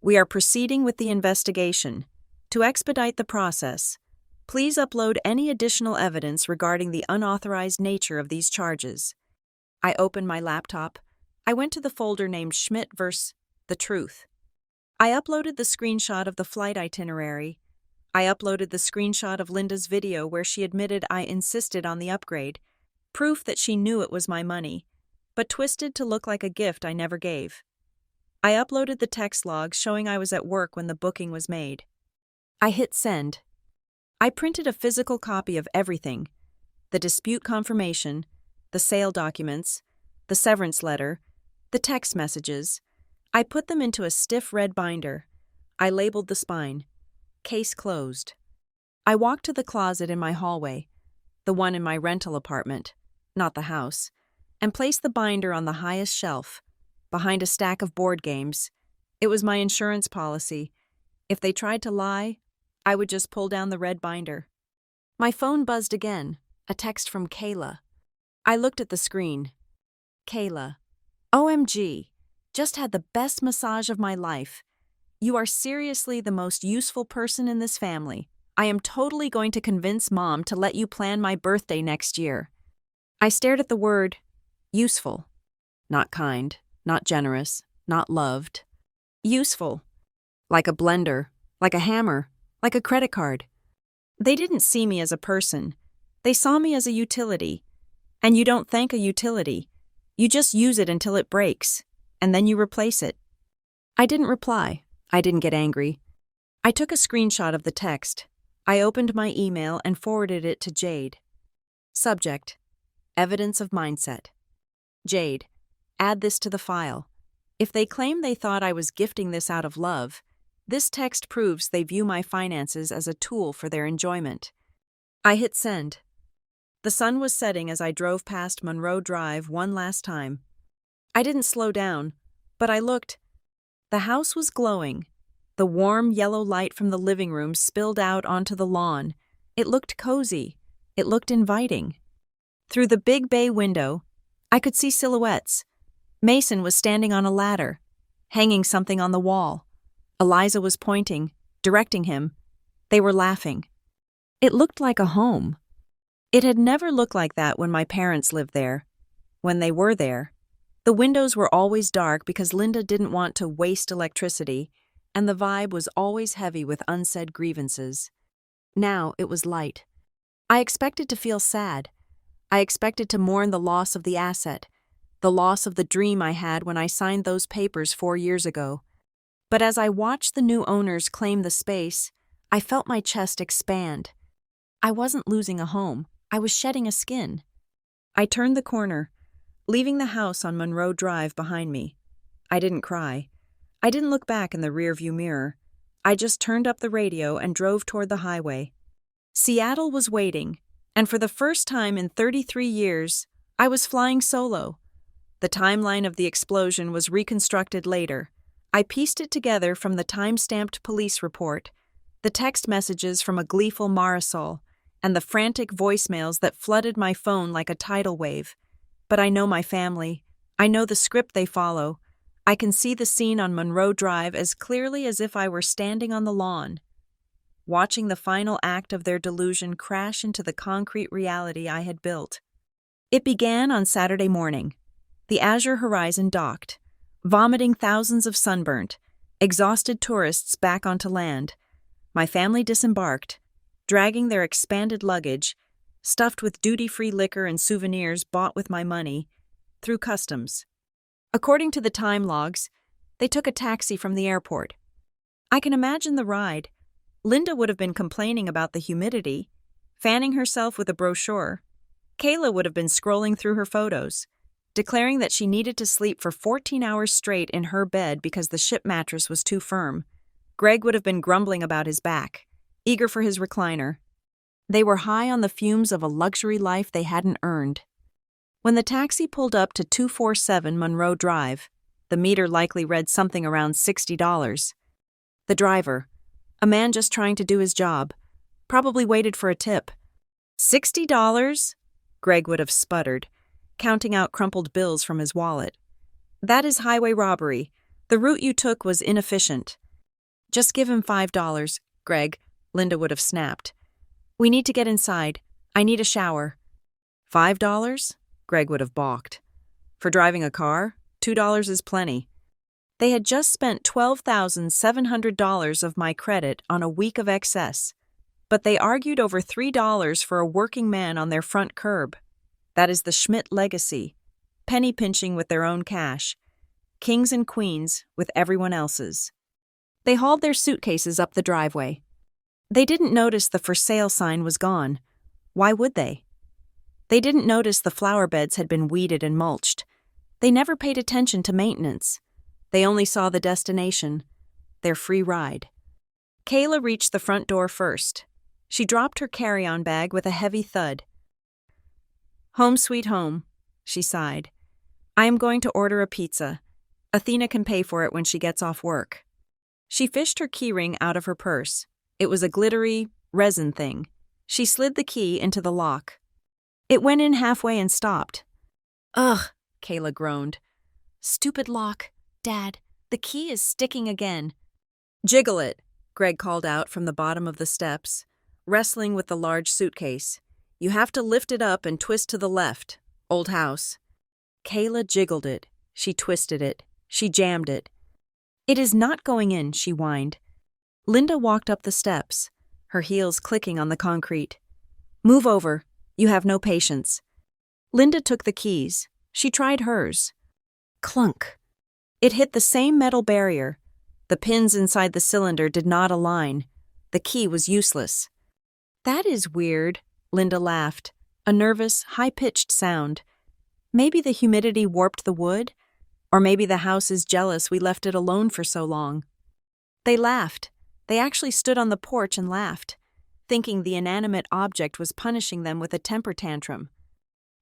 We are proceeding with the investigation. To expedite the process, please upload any additional evidence regarding the unauthorized nature of these charges. I opened my laptop. I went to the folder named Schmidt vs. The Truth. I uploaded the screenshot of the flight itinerary. I uploaded the screenshot of Linda's video where she admitted I insisted on the upgrade, proof that she knew it was my money, but twisted to look like a gift I never gave. I uploaded the text log showing I was at work when the booking was made. I hit send. I printed a physical copy of everything: the dispute confirmation, the sale documents, the severance letter, the text messages. I put them into a stiff red binder. I labeled the spine. Case closed. I walked to the closet in my hallway, the one in my rental apartment, not the house, and placed the binder on the highest shelf, behind a stack of board games. It was my insurance policy. If they tried to lie, I would just pull down the red binder. My phone buzzed again, a text from Kayla. I looked at the screen. Kayla. OMG. Just had the best massage of my life. You are seriously the most useful person in this family. I am totally going to convince Mom to let you plan my birthday next year. I stared at the word useful. Not kind, not generous, not loved. Useful. Like a blender, like a hammer, like a credit card. They didn't see me as a person. They saw me as a utility. And you don't thank a utility. You just use it until it breaks, and then you replace it. I didn't reply. I didn't get angry. I took a screenshot of the text. I opened my email and forwarded it to Jade. Subject: Evidence of mindset. Jade, add this to the file. If they claim they thought I was gifting this out of love, this text proves they view my finances as a tool for their enjoyment. I hit send. The sun was setting as I drove past Monroe Drive one last time. I didn't slow down, but I looked. The house was glowing. The warm yellow light from the living room spilled out onto the lawn. It looked cozy. It looked inviting. Through the big bay window, I could see silhouettes. Mason was standing on a ladder, hanging something on the wall. Eliza was pointing, directing him. They were laughing. It looked like a home. It had never looked like that when my parents lived there. When they were there, the windows were always dark because Linda didn't want to waste electricity, and the vibe was always heavy with unsaid grievances. Now it was light. I expected to feel sad. I expected to mourn the loss of the asset, the loss of the dream I had when I signed those papers 4 years ago. But as I watched the new owners claim the space, I felt my chest expand. I wasn't losing a home. I was shedding a skin. I turned the corner, leaving the house on Monroe Drive behind me. I didn't cry. I didn't look back in the rearview mirror. I just turned up the radio and drove toward the highway. Seattle was waiting, and for the first time in 33 years, I was flying solo. The timeline of the explosion was reconstructed later. I pieced it together from the time-stamped police report, the text messages from a gleeful Marisol, and the frantic voicemails that flooded my phone like a tidal wave. But I know my family. I know the script they follow. I can see the scene on Monroe Drive as clearly as if I were standing on the lawn, watching the final act of their delusion crash into the concrete reality I had built. It began on Saturday morning. The Azure Horizon docked, vomiting thousands of sunburnt, exhausted tourists back onto land. My family disembarked, dragging their expanded luggage, stuffed with duty-free liquor and souvenirs bought with my money, through customs. According to the time logs, they took a taxi from the airport. I can imagine the ride. Linda would have been complaining about the humidity, fanning herself with a brochure. Kayla would have been scrolling through her photos, declaring that she needed to sleep for 14 hours straight in her bed because the ship mattress was too firm. Greg would have been grumbling about his back, eager for his recliner. They were high on the fumes of a luxury life they hadn't earned. When the taxi pulled up to 247 Monroe Drive, the meter likely read something around $60. The driver, a man just trying to do his job, probably waited for a tip. $60? Greg would have sputtered, counting out crumpled bills from his wallet. That is highway robbery. The route you took was inefficient. Just give him $5, Greg, Linda would have snapped. We need to get inside. I need a shower. $5? Greg would have balked. For driving a car, $2 is plenty. They had just spent $12,700 of my credit on a week of excess, but they argued over $3 for a working man on their front curb. That is the Schmidt legacy, penny pinching with their own cash. kings and queens with everyone else's. They hauled their suitcases up the driveway. They didn't notice the for sale sign was gone. Why would they? They didn't notice the flower beds had been weeded and mulched. They never paid attention to maintenance. They only saw the destination, their free ride. Kayla reached the front door first. She dropped her carry-on bag with a heavy thud. "Home sweet home," she sighed. "I am going to order a pizza. Athena can pay for it when she gets off work." She fished her keyring out of her purse. It was a glittery, resin thing. She slid the key into the lock. It went in halfway and stopped. "Ugh," Kayla groaned. "Stupid lock. Dad, the key is sticking again." "Jiggle it," Greg called out from the bottom of the steps, wrestling with the large suitcase. "You have to lift it up and twist to the left. Old house." Kayla jiggled it. She twisted it. She jammed it. "It is not going in," she whined. Linda walked up the steps, her heels clicking on the concrete. "Move over. You have no patience." Linda took the keys. She tried hers. Clunk. It hit the same metal barrier. The pins inside the cylinder did not align. The key was useless. "That is weird," Linda laughed, a nervous, high-pitched sound. "Maybe the humidity warped the wood? Or maybe the house is jealous we left it alone for so long." They laughed. They actually stood on the porch and laughed, thinking the inanimate object was punishing them with a temper tantrum.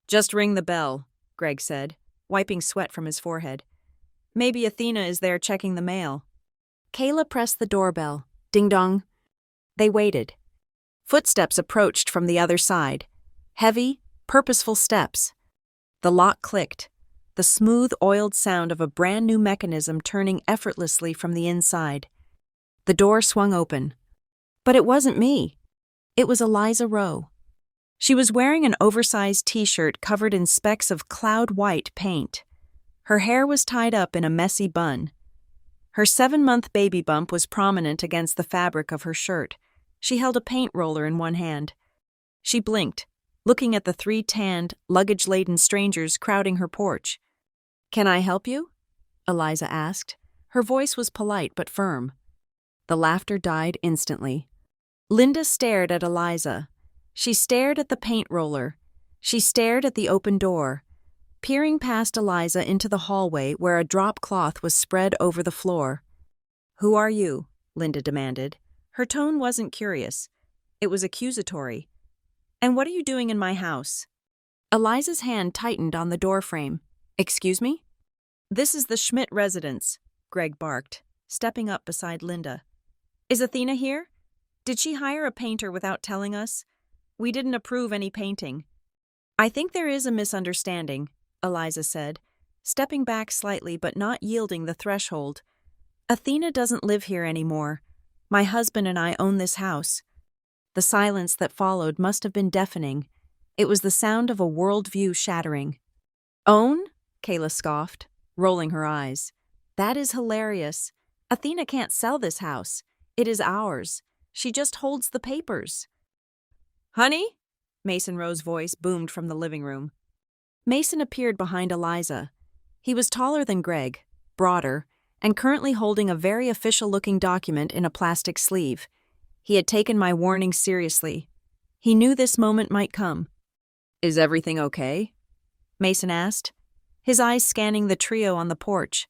"Just ring the bell," Greg said, wiping sweat from his forehead. "Maybe Athena is there checking the mail." Kayla pressed the doorbell. Ding-dong. They waited. Footsteps approached from the other side. Heavy, purposeful steps. The lock clicked. The smooth, oiled sound of a brand-new mechanism turning effortlessly from the inside. The door swung open. But it wasn't me. It was Eliza Rowe. She was wearing an oversized t-shirt covered in specks of cloud-white paint. Her hair was tied up in a messy bun. Her 7-month baby bump was prominent against the fabric of her shirt. She held a paint roller in one hand. She blinked, looking at the 3 tanned, luggage-laden strangers crowding her porch. "Can I help you?" Eliza asked. Her voice was polite but firm. The laughter died instantly. Linda stared at Eliza. She stared at the paint roller. She stared at the open door, peering past Eliza into the hallway where a drop cloth was spread over the floor. "Who are you?" Linda demanded. Her tone wasn't curious. It was accusatory. "And what are you doing in my house?" Eliza's hand tightened on the doorframe. "Excuse me?" "This is the Schmidt residence," Greg barked, stepping up beside Linda. "Is Athena here? Did she hire a painter without telling us? We didn't approve any painting." "I think there is a misunderstanding," Eliza said, stepping back slightly but not yielding the threshold. "Athena doesn't live here anymore. My husband and I own this house." The silence that followed must have been deafening. It was the sound of a worldview shattering. "Own?" Kayla scoffed, rolling her eyes. "That is hilarious. Athena can't sell this house. It is ours. She just holds the papers." "Honey?" Mason Rowe's voice boomed from the living room. Mason appeared behind Eliza. He was taller than Greg, broader, and currently holding a very official-looking document in a plastic sleeve. He had taken my warning seriously. He knew this moment might come. "Is everything okay?" Mason asked, his eyes scanning the trio on the porch.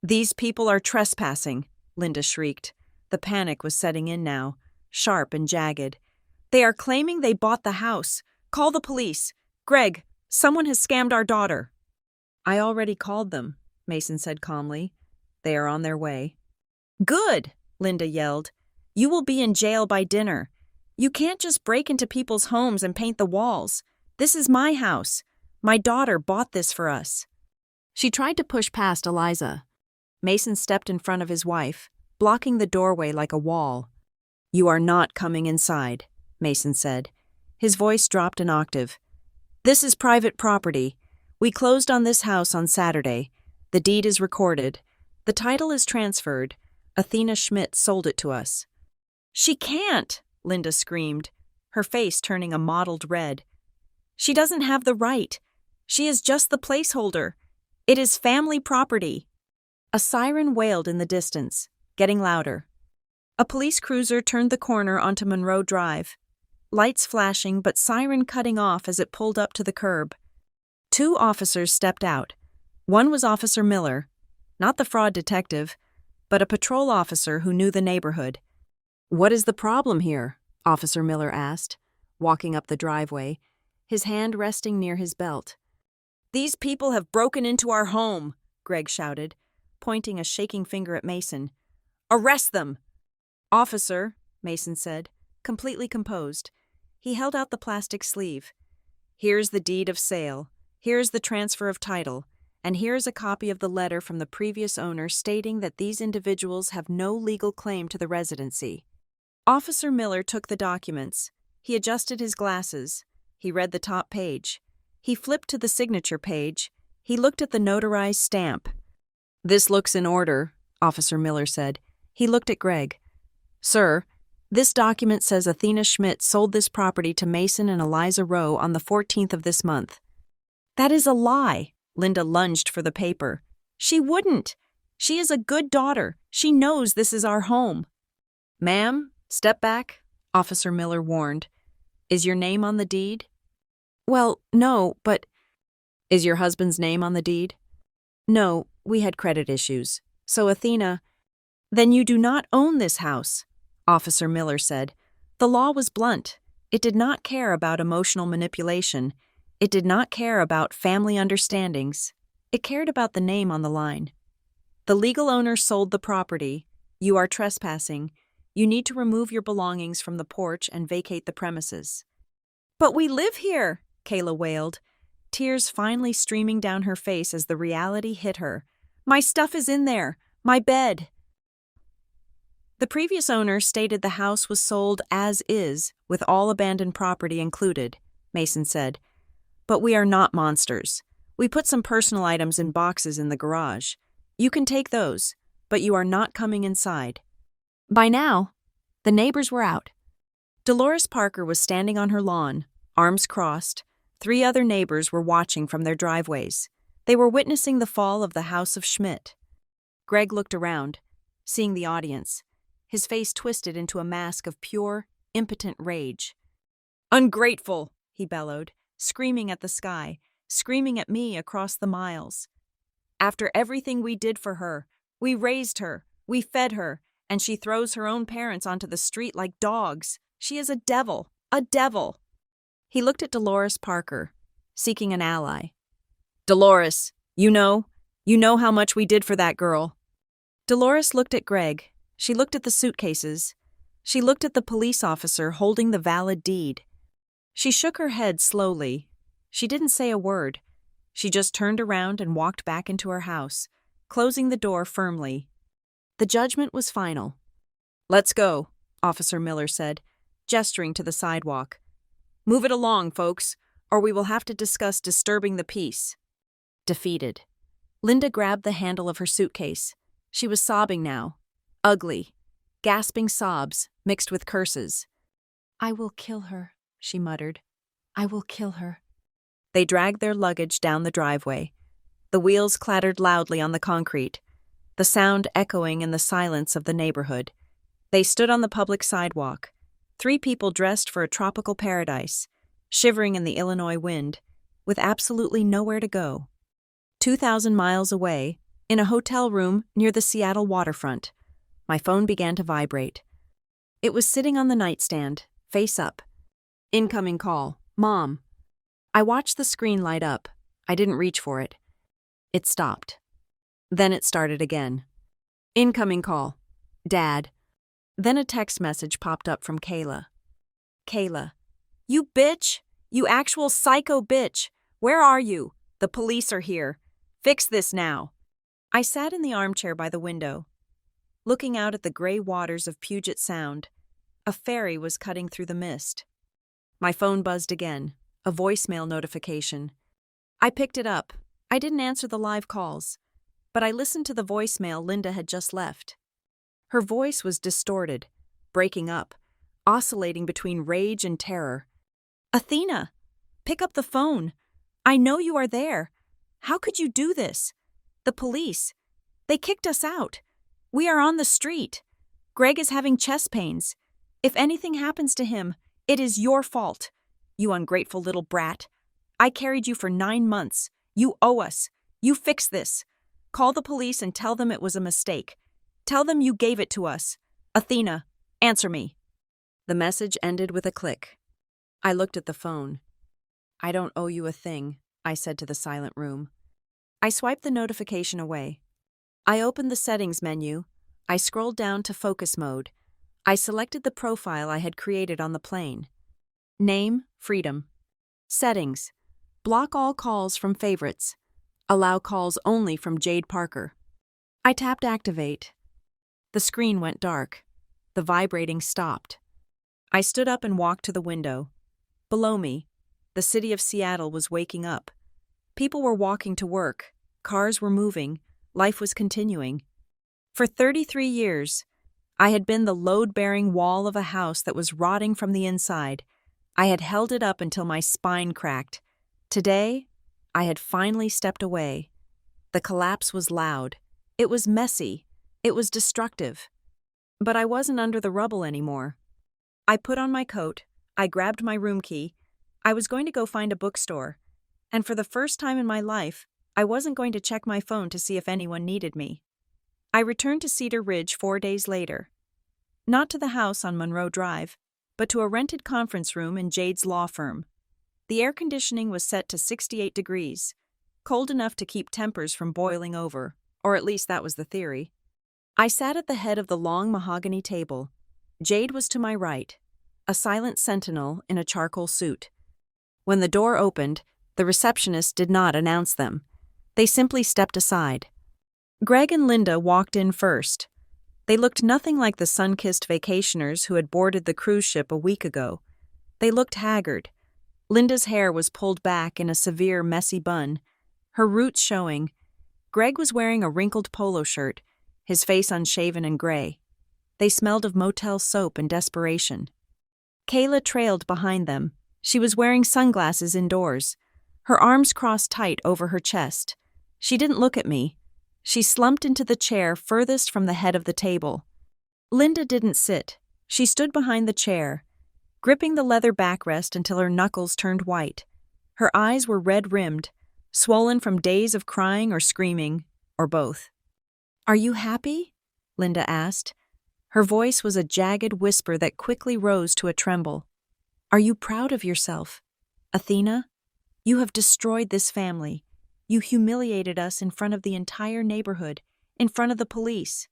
"These people are trespassing," Linda shrieked. The panic was setting in now, sharp and jagged. "They are claiming they bought the house. Call the police. Greg, someone has scammed our daughter." "I already called them," Mason said calmly. "They are on their way." "Good," Linda yelled. "You will be in jail by dinner. You can't just break into people's homes and paint the walls. This is my house. My daughter bought this for us." She tried to push past Eliza. Mason stepped in front of his wife, blocking the doorway like a wall. "You are not coming inside," Mason said. His voice dropped an octave. "This is private property. We closed on this house on Saturday. The deed is recorded. The title is transferred. Athena Schmidt sold it to us." "She can't!" Linda screamed, her face turning a mottled red. "She doesn't have the right. She is just the placeholder. It is family property." A siren wailed in the distance, getting louder. A police cruiser turned the corner onto Monroe Drive, lights flashing but siren cutting off as it pulled up to the curb. 2 officers stepped out. One was Officer Miller, not the fraud detective, but a patrol officer who knew the neighborhood. "What is the problem here?" Officer Miller asked, walking up the driveway, his hand resting near his belt. "These people have broken into our home," Greg shouted, pointing a shaking finger at Mason. "Arrest them!" "Officer," Mason said, completely composed. He held out the plastic sleeve. "Here's the deed of sale, here's the transfer of title, and here's a copy of the letter from the previous owner stating that these individuals have no legal claim to the residency." Officer Miller took the documents. He adjusted his glasses. He read the top page. He flipped to the signature page. He looked at the notarized stamp. "This looks in order," Officer Miller said. He looked at Greg. "Sir, this document says Athena Schmidt sold this property to Mason and Eliza Rowe on the 14th of this month." "That is a lie." Linda lunged for the paper. "She wouldn't. She is a good daughter. She knows this is our home." "Ma'am, step back," Officer Miller warned. "Is your name on the deed?" "Well, no, but—" "Is your husband's name on the deed?" "No, we had credit issues. So Athena—" "Then you do not own this house," Officer Miller said. The law was blunt. It did not care about emotional manipulation. It did not care about family understandings. It cared about the name on the line. "The legal owner sold the property. You are trespassing. You need to remove your belongings from the porch and vacate the premises." "But we live here," Kayla wailed, tears finally streaming down her face as the reality hit her. "My stuff is in there. My bed." The previous owner stated the house was sold as is, with all abandoned property included, Mason said. "But we are not monsters. We put some personal items in boxes in the garage. You can take those, but you are not coming inside." By now, the neighbors were out. Dolores Parker was standing on her lawn, arms crossed. 3 other neighbors were watching from their driveways. They were witnessing the fall of the house of Schmidt. Greg looked around, seeing the audience, his face twisted into a mask of pure, impotent rage. "Ungrateful!" he bellowed, screaming at the sky, screaming at me across the miles. "After everything we did for her, we raised her, we fed her, and she throws her own parents onto the street like dogs. She is a devil, a devil." He looked at Dolores Parker, seeking an ally. "Dolores, you know how much we did for that girl." Dolores looked at Greg. She looked at the suitcases. She looked at the police officer holding the valid deed. She shook her head slowly. She didn't say a word. She just turned around and walked back into her house, closing the door firmly. The judgment was final. "Let's go," Officer Miller said, gesturing to the sidewalk. "Move it along, folks, or we will have to discuss disturbing the peace." Defeated. Linda grabbed the handle of her suitcase. She was sobbing now. Ugly, gasping sobs mixed with curses. "I will kill her," she muttered. "I will kill her." They dragged their luggage down the driveway. The wheels clattered loudly on the concrete, the sound echoing in the silence of the neighborhood. They stood on the public sidewalk, 3 people dressed for a tropical paradise, shivering in the Illinois wind, with absolutely nowhere to go. 2,000 miles away, in a hotel room near the Seattle waterfront, my phone began to vibrate. It was sitting on the nightstand, face up. Incoming call. Mom. I watched the screen light up. I didn't reach for it. It stopped. Then it started again. Incoming call. Dad. Then a text message popped up from Kayla. "Kayla. You bitch! You actual psycho bitch! Where are you? The police are here. Fix this now." I sat in the armchair by the window, looking out at the gray waters of Puget Sound. A ferry was cutting through the mist. My phone buzzed again, a voicemail notification. I picked it up. I didn't answer the live calls, but I listened to the voicemail Linda had just left. Her voice was distorted, breaking up, oscillating between rage and terror. "Athena, pick up the phone. I know you are there. How could you do this? The police. They kicked us out. We are on the street. Greg is having chest pains. If anything happens to him, it is your fault. You ungrateful little brat. I carried you for 9 months. You owe us. You fix this. Call the police and tell them it was a mistake. Tell them you gave it to us. Athena, answer me." The message ended with a click. I looked at the phone. "I don't owe you a thing," I said to the silent room. I swiped the notification away. I opened the settings menu. I scrolled down to focus mode. I selected the profile I had created on the plane. Name, Freedom. Settings, block all calls from favorites. Allow calls only from Jade Parker. I tapped activate. The screen went dark. The vibrating stopped. I stood up and walked to the window. Below me, the city of Seattle was waking up. People were walking to work. Cars were moving. Life was continuing. For 33 years, I had been the load-bearing wall of a house that was rotting from the inside. I had held it up until my spine cracked. Today, I had finally stepped away. The collapse was loud. It was messy. It was destructive. But I wasn't under the rubble anymore. I put on my coat. I grabbed my room key. I was going to go find a bookstore. And for the first time in my life, I wasn't going to check my phone to see if anyone needed me. I returned to Cedar Ridge 4 days later. Not to the house on Monroe Drive, but to a rented conference room in Jade's law firm. The air conditioning was set to 68 degrees, cold enough to keep tempers from boiling over, or at least that was the theory. I sat at the head of the long mahogany table. Jade was to my right, a silent sentinel in a charcoal suit. When the door opened, the receptionist did not announce them. They simply stepped aside. Greg and Linda walked in first. They looked nothing like the sun-kissed vacationers who had boarded the cruise ship a week ago. They looked haggard. Linda's hair was pulled back in a severe, messy bun, her roots showing. Greg was wearing a wrinkled polo shirt, his face unshaven and gray. They smelled of motel soap and desperation. Kayla trailed behind them. She was wearing sunglasses indoors, her arms crossed tight over her chest. She didn't look at me. She slumped into the chair furthest from the head of the table. Linda didn't sit. She stood behind the chair, gripping the leather backrest until her knuckles turned white. Her eyes were red-rimmed, swollen from days of crying or screaming, or both. "Are you happy?" Linda asked. Her voice was a jagged whisper that quickly rose to a tremble. "Are you proud of yourself? Athena, you have destroyed this family. You humiliated us in front of the entire neighborhood, in front of the police."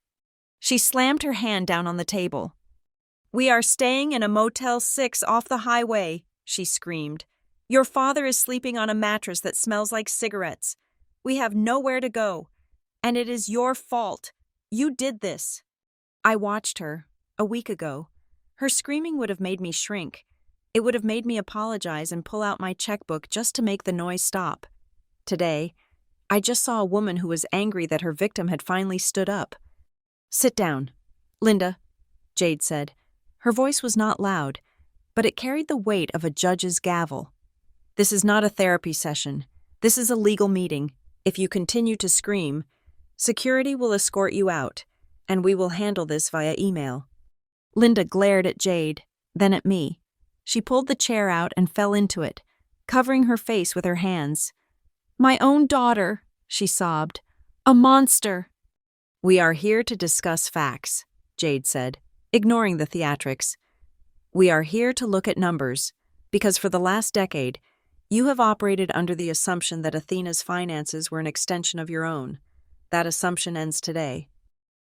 She slammed her hand down on the table. "We are staying in a Motel 6 off the highway," she screamed. "Your father is sleeping on a mattress that smells like cigarettes. We have nowhere to go. And it is your fault. You did this." I watched her, a week ago. Her screaming would have made me shrink. It would have made me apologize and pull out my checkbook just to make the noise stop. Today, I just saw a woman who was angry that her victim had finally stood up. "Sit down, Linda," Jade said. Her voice was not loud, but it carried the weight of a judge's gavel. "This is not a therapy session. This is a legal meeting. If you continue to scream, security will escort you out, and we will handle this via email." Linda glared at Jade, then at me. She pulled the chair out and fell into it, covering her face with her hands. "My own daughter," she sobbed. "A monster." "We are here to discuss facts," Jade said, ignoring the theatrics. "We are here to look at numbers, because for the last decade, you have operated under the assumption that Athena's finances were an extension of your own. That assumption ends today."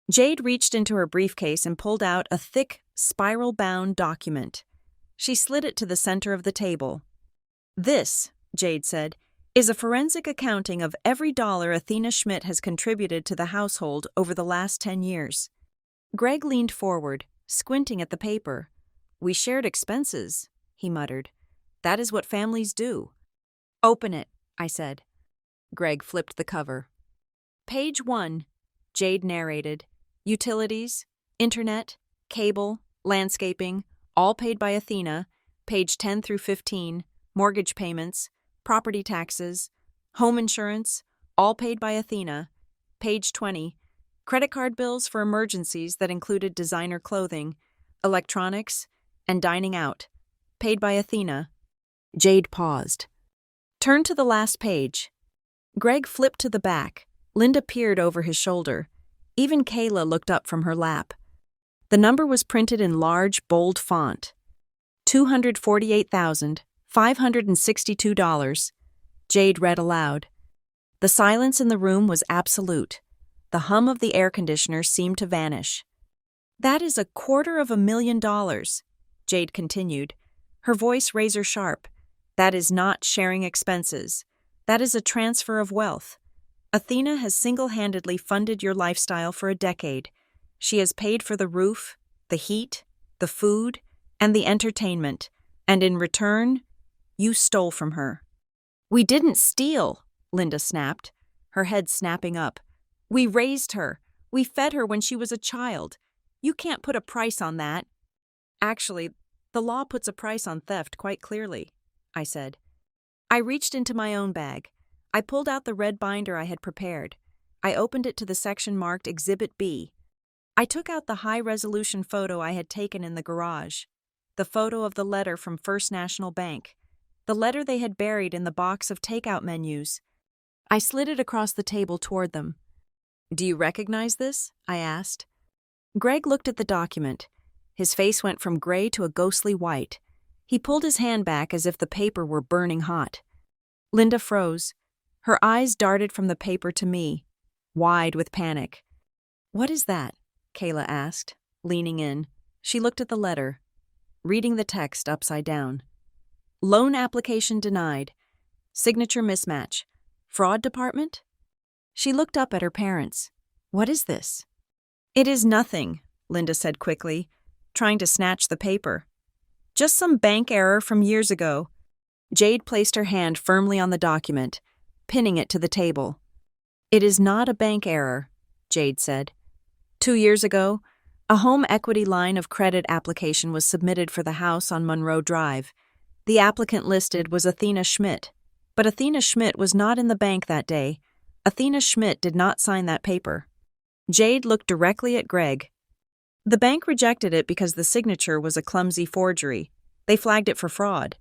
Jade reached into her briefcase and pulled out a thick, spiral-bound document. She slid it to the center of the table. "This," Jade said, "is a forensic accounting of every dollar Athena Schmidt has contributed to the household over the last 10 years. Greg leaned forward, squinting at the paper. "We shared expenses," he muttered. "That is what families do." "Open it," I said. Greg flipped the cover. "Page 1, Jade narrated. Utilities, internet, cable, landscaping, all paid by Athena. Page 10 through 15, mortgage payments, property taxes, home insurance, all paid by Athena. Page 20, Credit card bills for emergencies that included designer clothing, electronics, and dining out, paid by Athena. Jade paused. Turn to the last page. Greg flipped to the back. Linda peered over his shoulder. Even Kayla looked up from her lap. The number was printed in large, bold font. $248,562. Jade read aloud. The silence in the room was absolute. The hum of the air conditioner seemed to vanish. That is $250,000, Jade continued, her voice razor sharp. That is not sharing expenses. That is a transfer of wealth. Athena has single-handedly funded your lifestyle for a decade. She has paid for the roof, the heat, the food, and the entertainment, and in return, you stole from her. We didn't steal, Linda snapped, her head snapping up. We raised her. We fed her when she was a child. You can't put a price on that. Actually, the law puts a price on theft quite clearly, I said. I reached into my own bag. I pulled out the red binder I had prepared. I opened it to the section marked Exhibit B. I took out the high-resolution photo I had taken in the garage, the photo of the letter from First National Bank, the letter they had buried in the box of takeout menus. I slid it across the table toward them. Do you recognize this? I asked. Greg looked at the document. His face went from gray to a ghostly white. He pulled his hand back as if the paper were burning hot. Linda froze. Her eyes darted from the paper to me, wide with panic. What is that? Kayla asked, leaning in. She looked at the letter, reading the text upside down. Loan application denied. Signature mismatch. Fraud department? She looked up at her parents. What is this? It is nothing, Linda said quickly, trying to snatch the paper. Just some bank error from years ago. Jade placed her hand firmly on the document, pinning it to the table. It is not a bank error, Jade said. 2 years ago, a home equity line of credit application was submitted for the house on Monroe Drive. The applicant listed was Athena Schmidt, but Athena Schmidt was not in the bank that day. Athena Schmidt did not sign that paper. Jade looked directly at Greg. The bank rejected it because the signature was a clumsy forgery. They flagged it for fraud.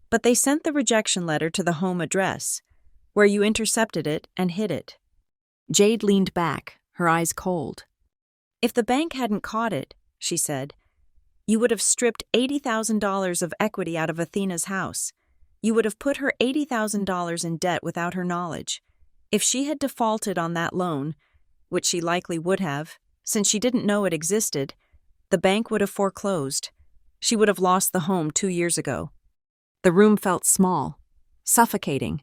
But they sent the rejection letter to the home address, where you intercepted it and hid it. Jade leaned back, her eyes cold. If the bank hadn't caught it, she said, you would have stripped $80,000 of equity out of Athena's house. You would have put her $80,000 in debt without her knowledge. If she had defaulted on that loan, which she likely would have, since she didn't know it existed, the bank would have foreclosed. She would have lost the home 2 years ago. The room felt small, suffocating.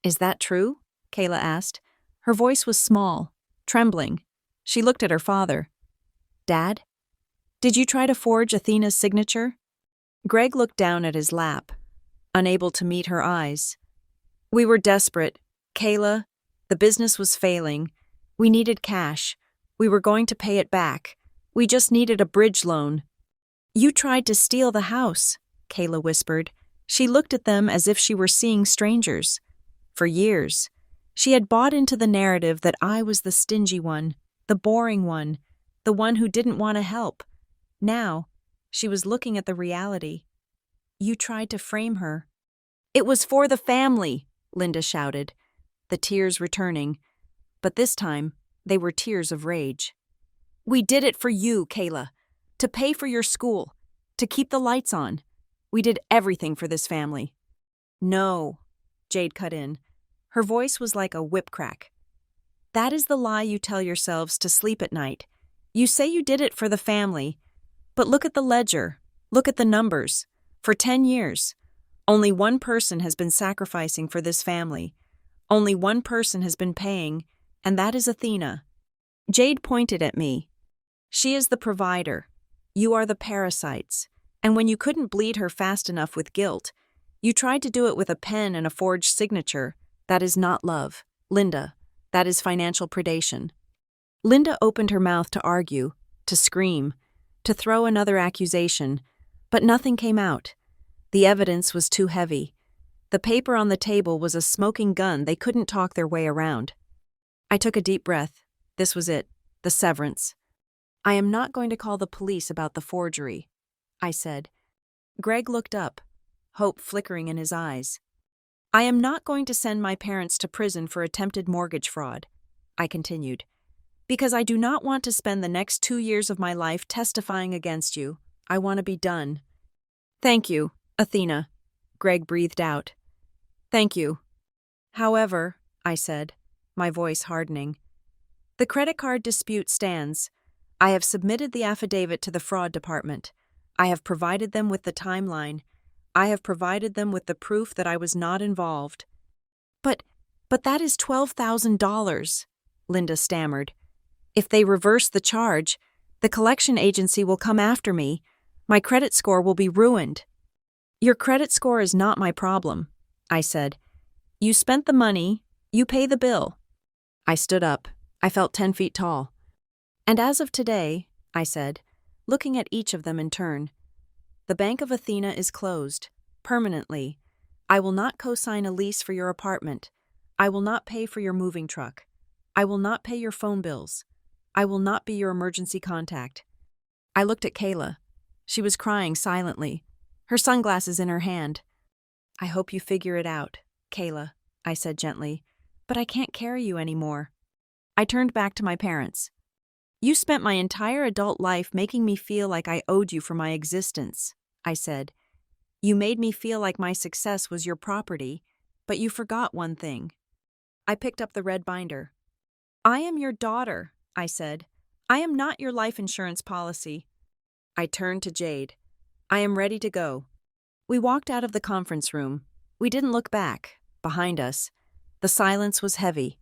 Is that true? Kayla asked. Her voice was small, trembling. She looked at her father. Dad? Did you try to forge Athena's signature? Greg looked down at his lap, unable to meet her eyes. We were desperate. Kayla, the business was failing. We needed cash. We were going to pay it back. We just needed a bridge loan. You tried to steal the house, Kayla whispered. She looked at them as if she were seeing strangers. For years, she had bought into the narrative that I was the stingy one, the boring one, the one who didn't want to help. Now, she was looking at the reality. You tried to frame her. It was for the family, Linda shouted, the tears returning. But this time, they were tears of rage. We did it for you, Kayla. To pay for your school. To keep the lights on. We did everything for this family. No, Jade cut in. Her voice was like a whip crack. That is the lie you tell yourselves to sleep at night. You say you did it for the family, but look at the ledger. Look at the numbers. For 10 years, only one person has been sacrificing for this family. Only one person has been paying, and that is Athena. Jade pointed at me. She is the provider. You are the parasites. And when you couldn't bleed her fast enough with guilt, you tried to do it with a pen and a forged signature. That is not love. Linda, that is financial predation. Linda opened her mouth to argue, to scream, to throw another accusation, but nothing came out. The evidence was too heavy. The paper on the table was a smoking gun they couldn't talk their way around. I took a deep breath. This was it. The severance. I am not going to call the police about the forgery, I said. Greg looked up, hope flickering in his eyes. I am not going to send my parents to prison for attempted mortgage fraud, I continued, because I do not want to spend the next 2 years of my life testifying against you. I want to be done. Thank you, Athena, Greg breathed out. Thank you. However, I said, my voice hardening, the credit card dispute stands. I have submitted the affidavit to the fraud department. I have provided them with the timeline. I have provided them with the proof that I was not involved. But that is $12,000, Linda stammered. If they reverse the charge, the collection agency will come after me. My credit score will be ruined. Your credit score is not my problem, I said. You spent the money, you pay the bill. I stood up. I felt 10 feet tall. And as of today, I said, looking at each of them in turn, the Bank of Athena is closed, permanently. I will not co-sign a lease for your apartment. I will not pay for your moving truck. I will not pay your phone bills. I will not be your emergency contact. I looked at Kayla. She was crying silently, her sunglasses in her hand. I hope you figure it out, Kayla, I said gently, but I can't carry you anymore. I turned back to my parents. You spent my entire adult life making me feel like I owed you for my existence, I said. You made me feel like my success was your property, but you forgot one thing. I picked up the red binder. I am your daughter, I said. I am not your life insurance policy. I turned to Jade. I am ready to go. We walked out of the conference room. We didn't look back. Behind us, the silence was heavy,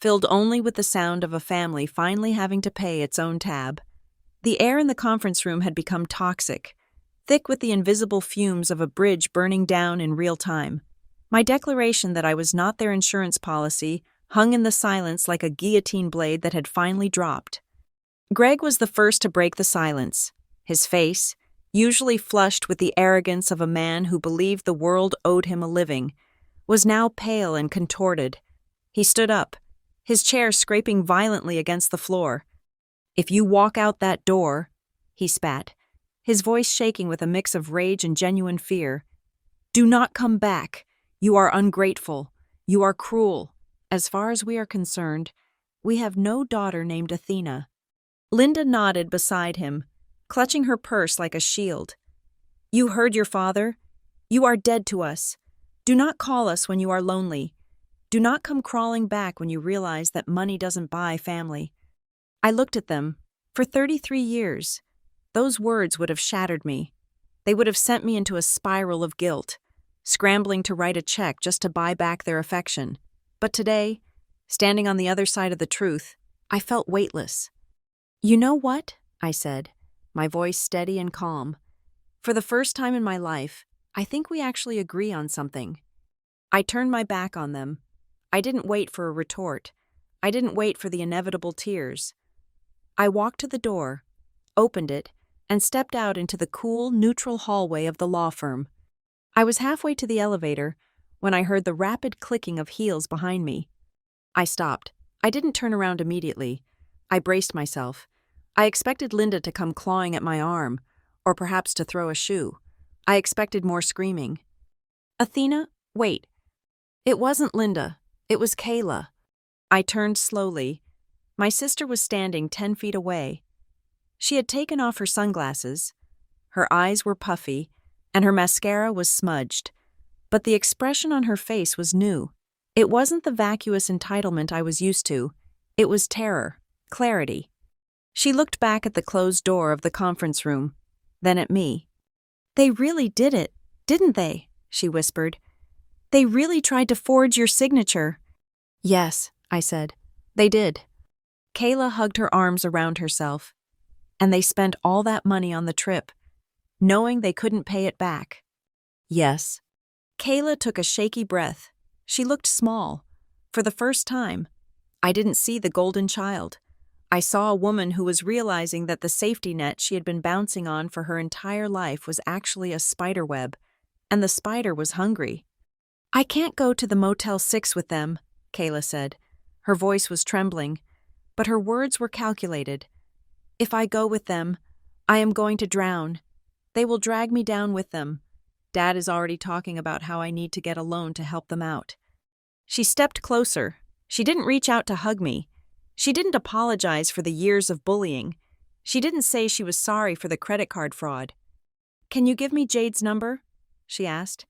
filled only with the sound of a family finally having to pay its own tab. The air in the conference room had become toxic, thick with the invisible fumes of a bridge burning down in real time. My declaration that I was not their insurance policy hung in the silence like a guillotine blade that had finally dropped. Greg was the first to break the silence. His face, usually flushed with the arrogance of a man who believed the world owed him a living, was now pale and contorted. He stood up, his chair scraping violently against the floor. If you walk out that door, he spat, his voice shaking with a mix of rage and genuine fear. Do not come back. You are ungrateful. You are cruel. As far as we are concerned, we have no daughter named Athena. Linda nodded beside him, clutching her purse like a shield. You heard your father. You are dead to us. Do not call us when you are lonely. Do not come crawling back when you realize that money doesn't buy family. I looked at them. For 33 years, those words would have shattered me. They would have sent me into a spiral of guilt, scrambling to write a check just to buy back their affection. But today, standing on the other side of the truth, I felt weightless. You know what? I said, my voice steady and calm. For the first time in my life, I think we actually agree on something. I turned my back on them. I didn't wait for a retort. I didn't wait for the inevitable tears. I walked to the door, opened it, and stepped out into the cool, neutral hallway of the law firm. I was halfway to the elevator when I heard the rapid clicking of heels behind me. I stopped. I didn't turn around immediately. I braced myself. I expected Linda to come clawing at my arm, or perhaps to throw a shoe. I expected more screaming. Athena, wait. It wasn't Linda. It was Kayla. I turned slowly. My sister was standing 10 feet away. She had taken off her sunglasses. Her eyes were puffy, and her mascara was smudged. But the expression on her face was new. It wasn't the vacuous entitlement I was used to. It was terror, clarity. She looked back at the closed door of the conference room, then at me. They really did it, didn't they? She whispered. They really tried to forge your signature. Yes, I said. They did. Kayla hugged her arms around herself. And they spent all that money on the trip, knowing they couldn't pay it back. Yes. Kayla took a shaky breath. She looked small. For the first time, I didn't see the golden child. I saw a woman who was realizing that the safety net she had been bouncing on for her entire life was actually a spider web, and the spider was hungry. I can't go to the Motel 6 with them, Kayla said. Her voice was trembling. but her words were calculated. If I go with them, I am going to drown. They will drag me down with them. Dad is already talking about how I need to get a loan to help them out. She stepped closer. She didn't reach out to hug me. She didn't apologize for the years of bullying. She didn't say she was sorry for the credit card fraud. "Can you give me Jade's number?" she asked.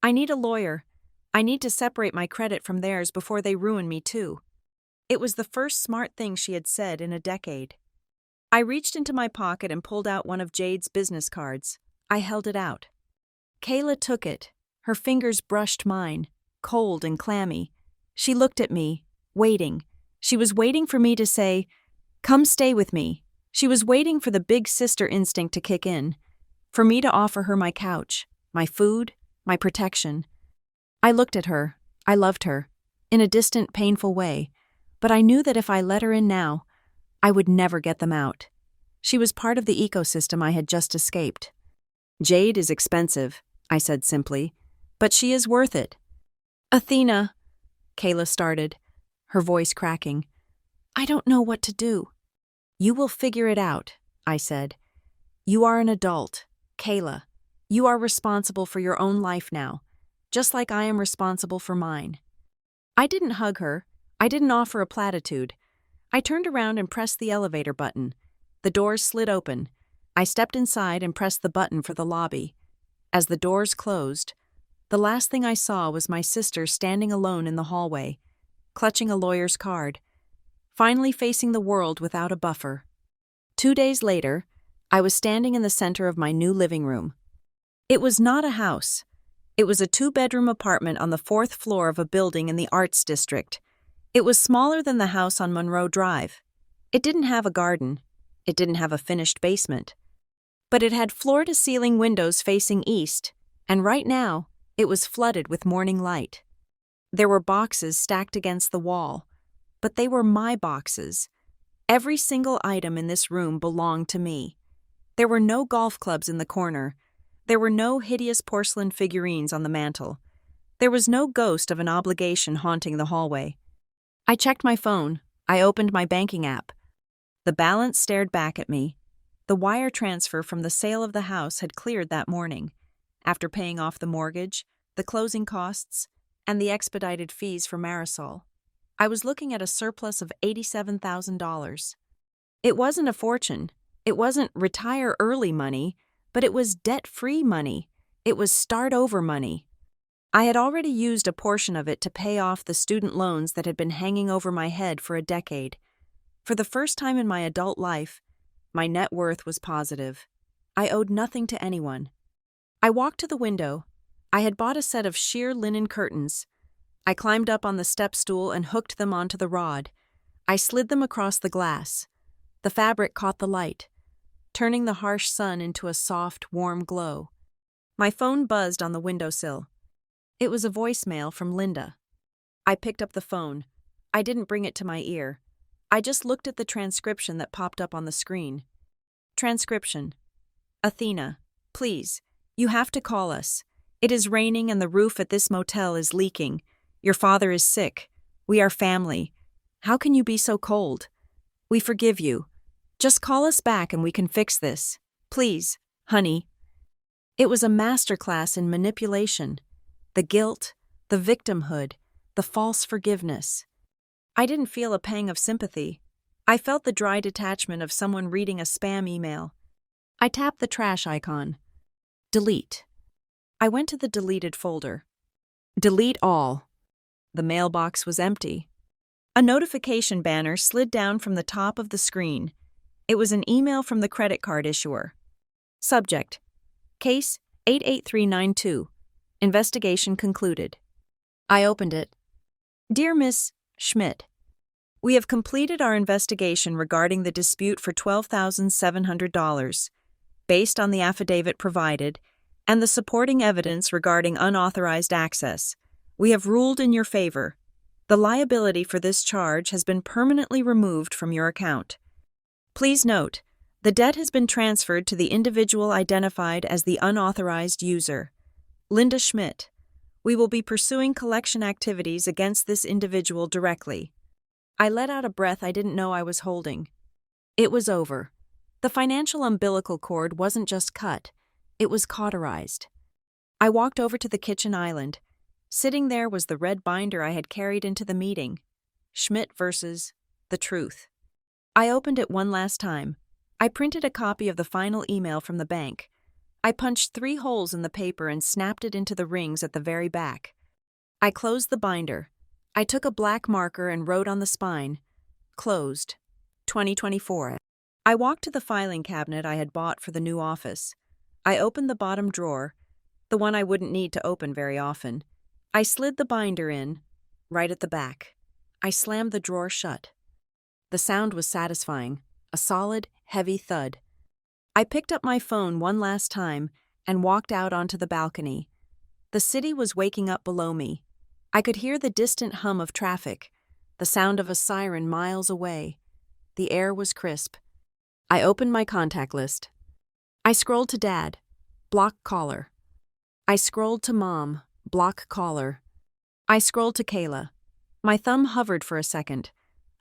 "I need a lawyer. I need to separate my credit from theirs before they ruin me too." It was the first smart thing she had said in a decade. I reached into my pocket and pulled out one of Jade's business cards. I held it out. Kayla took it. Her fingers brushed mine, cold and clammy. She looked at me, waiting. She was waiting for me to say, "Come stay with me." She was waiting for the big sister instinct to kick in, for me to offer her my couch, my food, my protection. I looked at her. I loved her, in a distant, painful way, but I knew that if I let her in now, I would never get them out. She was part of the ecosystem I had just escaped. "Jade is expensive," I said simply, "but she is worth it." "Athena," Kayla started, her voice cracking. "I don't know what to do." "You will figure it out," I said. "You are an adult, Kayla. You are responsible for your own life now, just like I am responsible for mine." I didn't hug her. I didn't offer a platitude. I turned around and pressed the elevator button. The doors slid open. I stepped inside and pressed the button for the lobby. As the doors closed, the last thing I saw was my sister standing alone in the hallway, clutching a lawyer's card, finally facing the world without a buffer. 2 days later, I was standing in the center of my new living room. It was not a house. It was a 2-bedroom apartment on the 4th floor of a building in the Arts District. It was smaller than the house on Monroe Drive. It didn't have a garden. It didn't have a finished basement. But it had floor-to-ceiling windows facing east, and right now, it was flooded with morning light. There were boxes stacked against the wall, but they were my boxes. Every single item in this room belonged to me. There were no golf clubs in the corner. There were no hideous porcelain figurines on the mantel. There was no ghost of an obligation haunting the hallway. I checked my phone. I opened my banking app. The balance stared back at me. The wire transfer from the sale of the house had cleared that morning, after paying off the mortgage, the closing costs, and the expedited fees for Marisol. I was looking at a surplus of $87,000. It wasn't a fortune. It wasn't retire early money, but it was debt-free money. It was start-over money. I had already used a portion of it to pay off the student loans that had been hanging over my head for a decade. For the first time in my adult life, my net worth was positive. I owed nothing to anyone. I walked to the window. I had bought a set of sheer linen curtains. I climbed up on the step stool and hooked them onto the rod. I slid them across the glass. The fabric caught the light, turning the harsh sun into a soft, warm glow. My phone buzzed on the windowsill. It was a voicemail from Linda. I picked up the phone. I didn't bring it to my ear. I just looked at the transcription that popped up on the screen. Transcription. "Athena, please, you have to call us. It is raining and the roof at this motel is leaking. Your father is sick. We are family. How can you be so cold? We forgive you. Just call us back and we can fix this. Please, honey." It was a masterclass in manipulation. The guilt, the victimhood, the false forgiveness. I didn't feel a pang of sympathy. I felt the dry detachment of someone reading a spam email. I tapped the trash icon. Delete. I went to the deleted folder. Delete all. The mailbox was empty. A notification banner slid down from the top of the screen. It was an email from the credit card issuer. Subject: Case 88392. Investigation concluded. I opened it. Dear Miss Schmidt, we have completed our investigation regarding the dispute for $12,700. Based on the affidavit provided and the supporting evidence regarding unauthorized access, we have ruled in your favor. The liability for this charge has been permanently removed from your account. Please note, the debt has been transferred to the individual identified as the unauthorized user, Linda Schmidt. We will be pursuing collection activities against this individual directly. I let out a breath I didn't know I was holding. It was over. The financial umbilical cord wasn't just cut, it was cauterized. I walked over to the kitchen island. Sitting there was the red binder I had carried into the meeting. Schmidt versus the truth. I opened it one last time. I printed a copy of the final email from the bank. I punched 3 holes in the paper and snapped it into the rings at the very back. I closed the binder. I took a black marker and wrote on the spine, "Closed, 2024. I walked to the filing cabinet I had bought for the new office. I opened the bottom drawer, the one I wouldn't need to open very often. I slid the binder in, right at the back. I slammed the drawer shut. The sound was satisfying, a solid, heavy thud. I picked up my phone one last time and walked out onto the balcony. The city was waking up below me. I could hear the distant hum of traffic, the sound of a siren miles away. The air was crisp. I opened my contact list. I scrolled to Dad, block caller. I scrolled to Mom, block caller. I scrolled to Kayla. My thumb hovered for a second.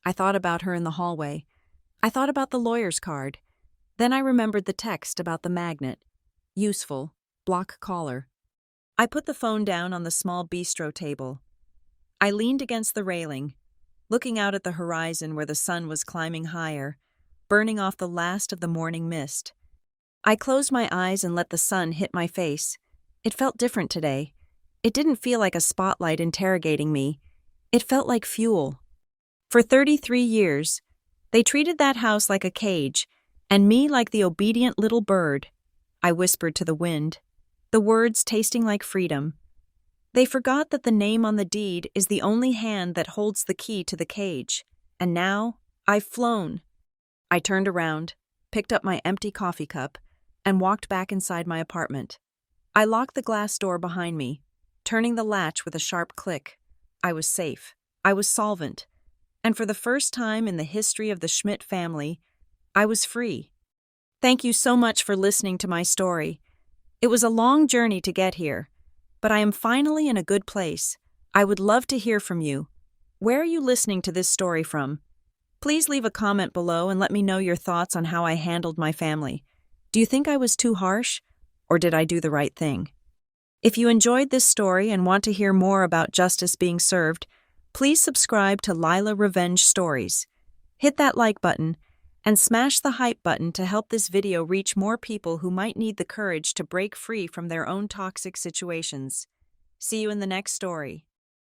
I thought about her in the hallway. I thought about the lawyer's card. Then I remembered the text about the magnet. Useful, block caller. I put the phone down on the small bistro table. I leaned against the railing, looking out at the horizon where the sun was climbing higher, burning off the last of the morning mist. I closed my eyes and let the sun hit my face. It felt different today. It didn't feel like a spotlight interrogating me. It felt like fuel. For 33 years, they treated that house like a cage, and me like the obedient little bird. I whispered to the wind, the words tasting like freedom. They forgot that the name on the deed is the only hand that holds the key to the cage. And now, I've flown. I turned around, picked up my empty coffee cup, and walked back inside my apartment. I locked the glass door behind me, turning the latch with a sharp click. I was safe. I was solvent. And for the first time in the history of the Schmidt family, I was free. Thank you so much for listening to my story. It was a long journey to get here, but I am finally in a good place. I would love to hear from you. Where are you listening to this story from? Please leave a comment below and let me know your thoughts on how I handled my family. Do you think I was too harsh, or did I do the right thing? If you enjoyed this story and want to hear more about justice being served, please subscribe to Lila Revenge Stories. Hit that like button and smash the hype button to help this video reach more people who might need the courage to break free from their own toxic situations. See you in the next story.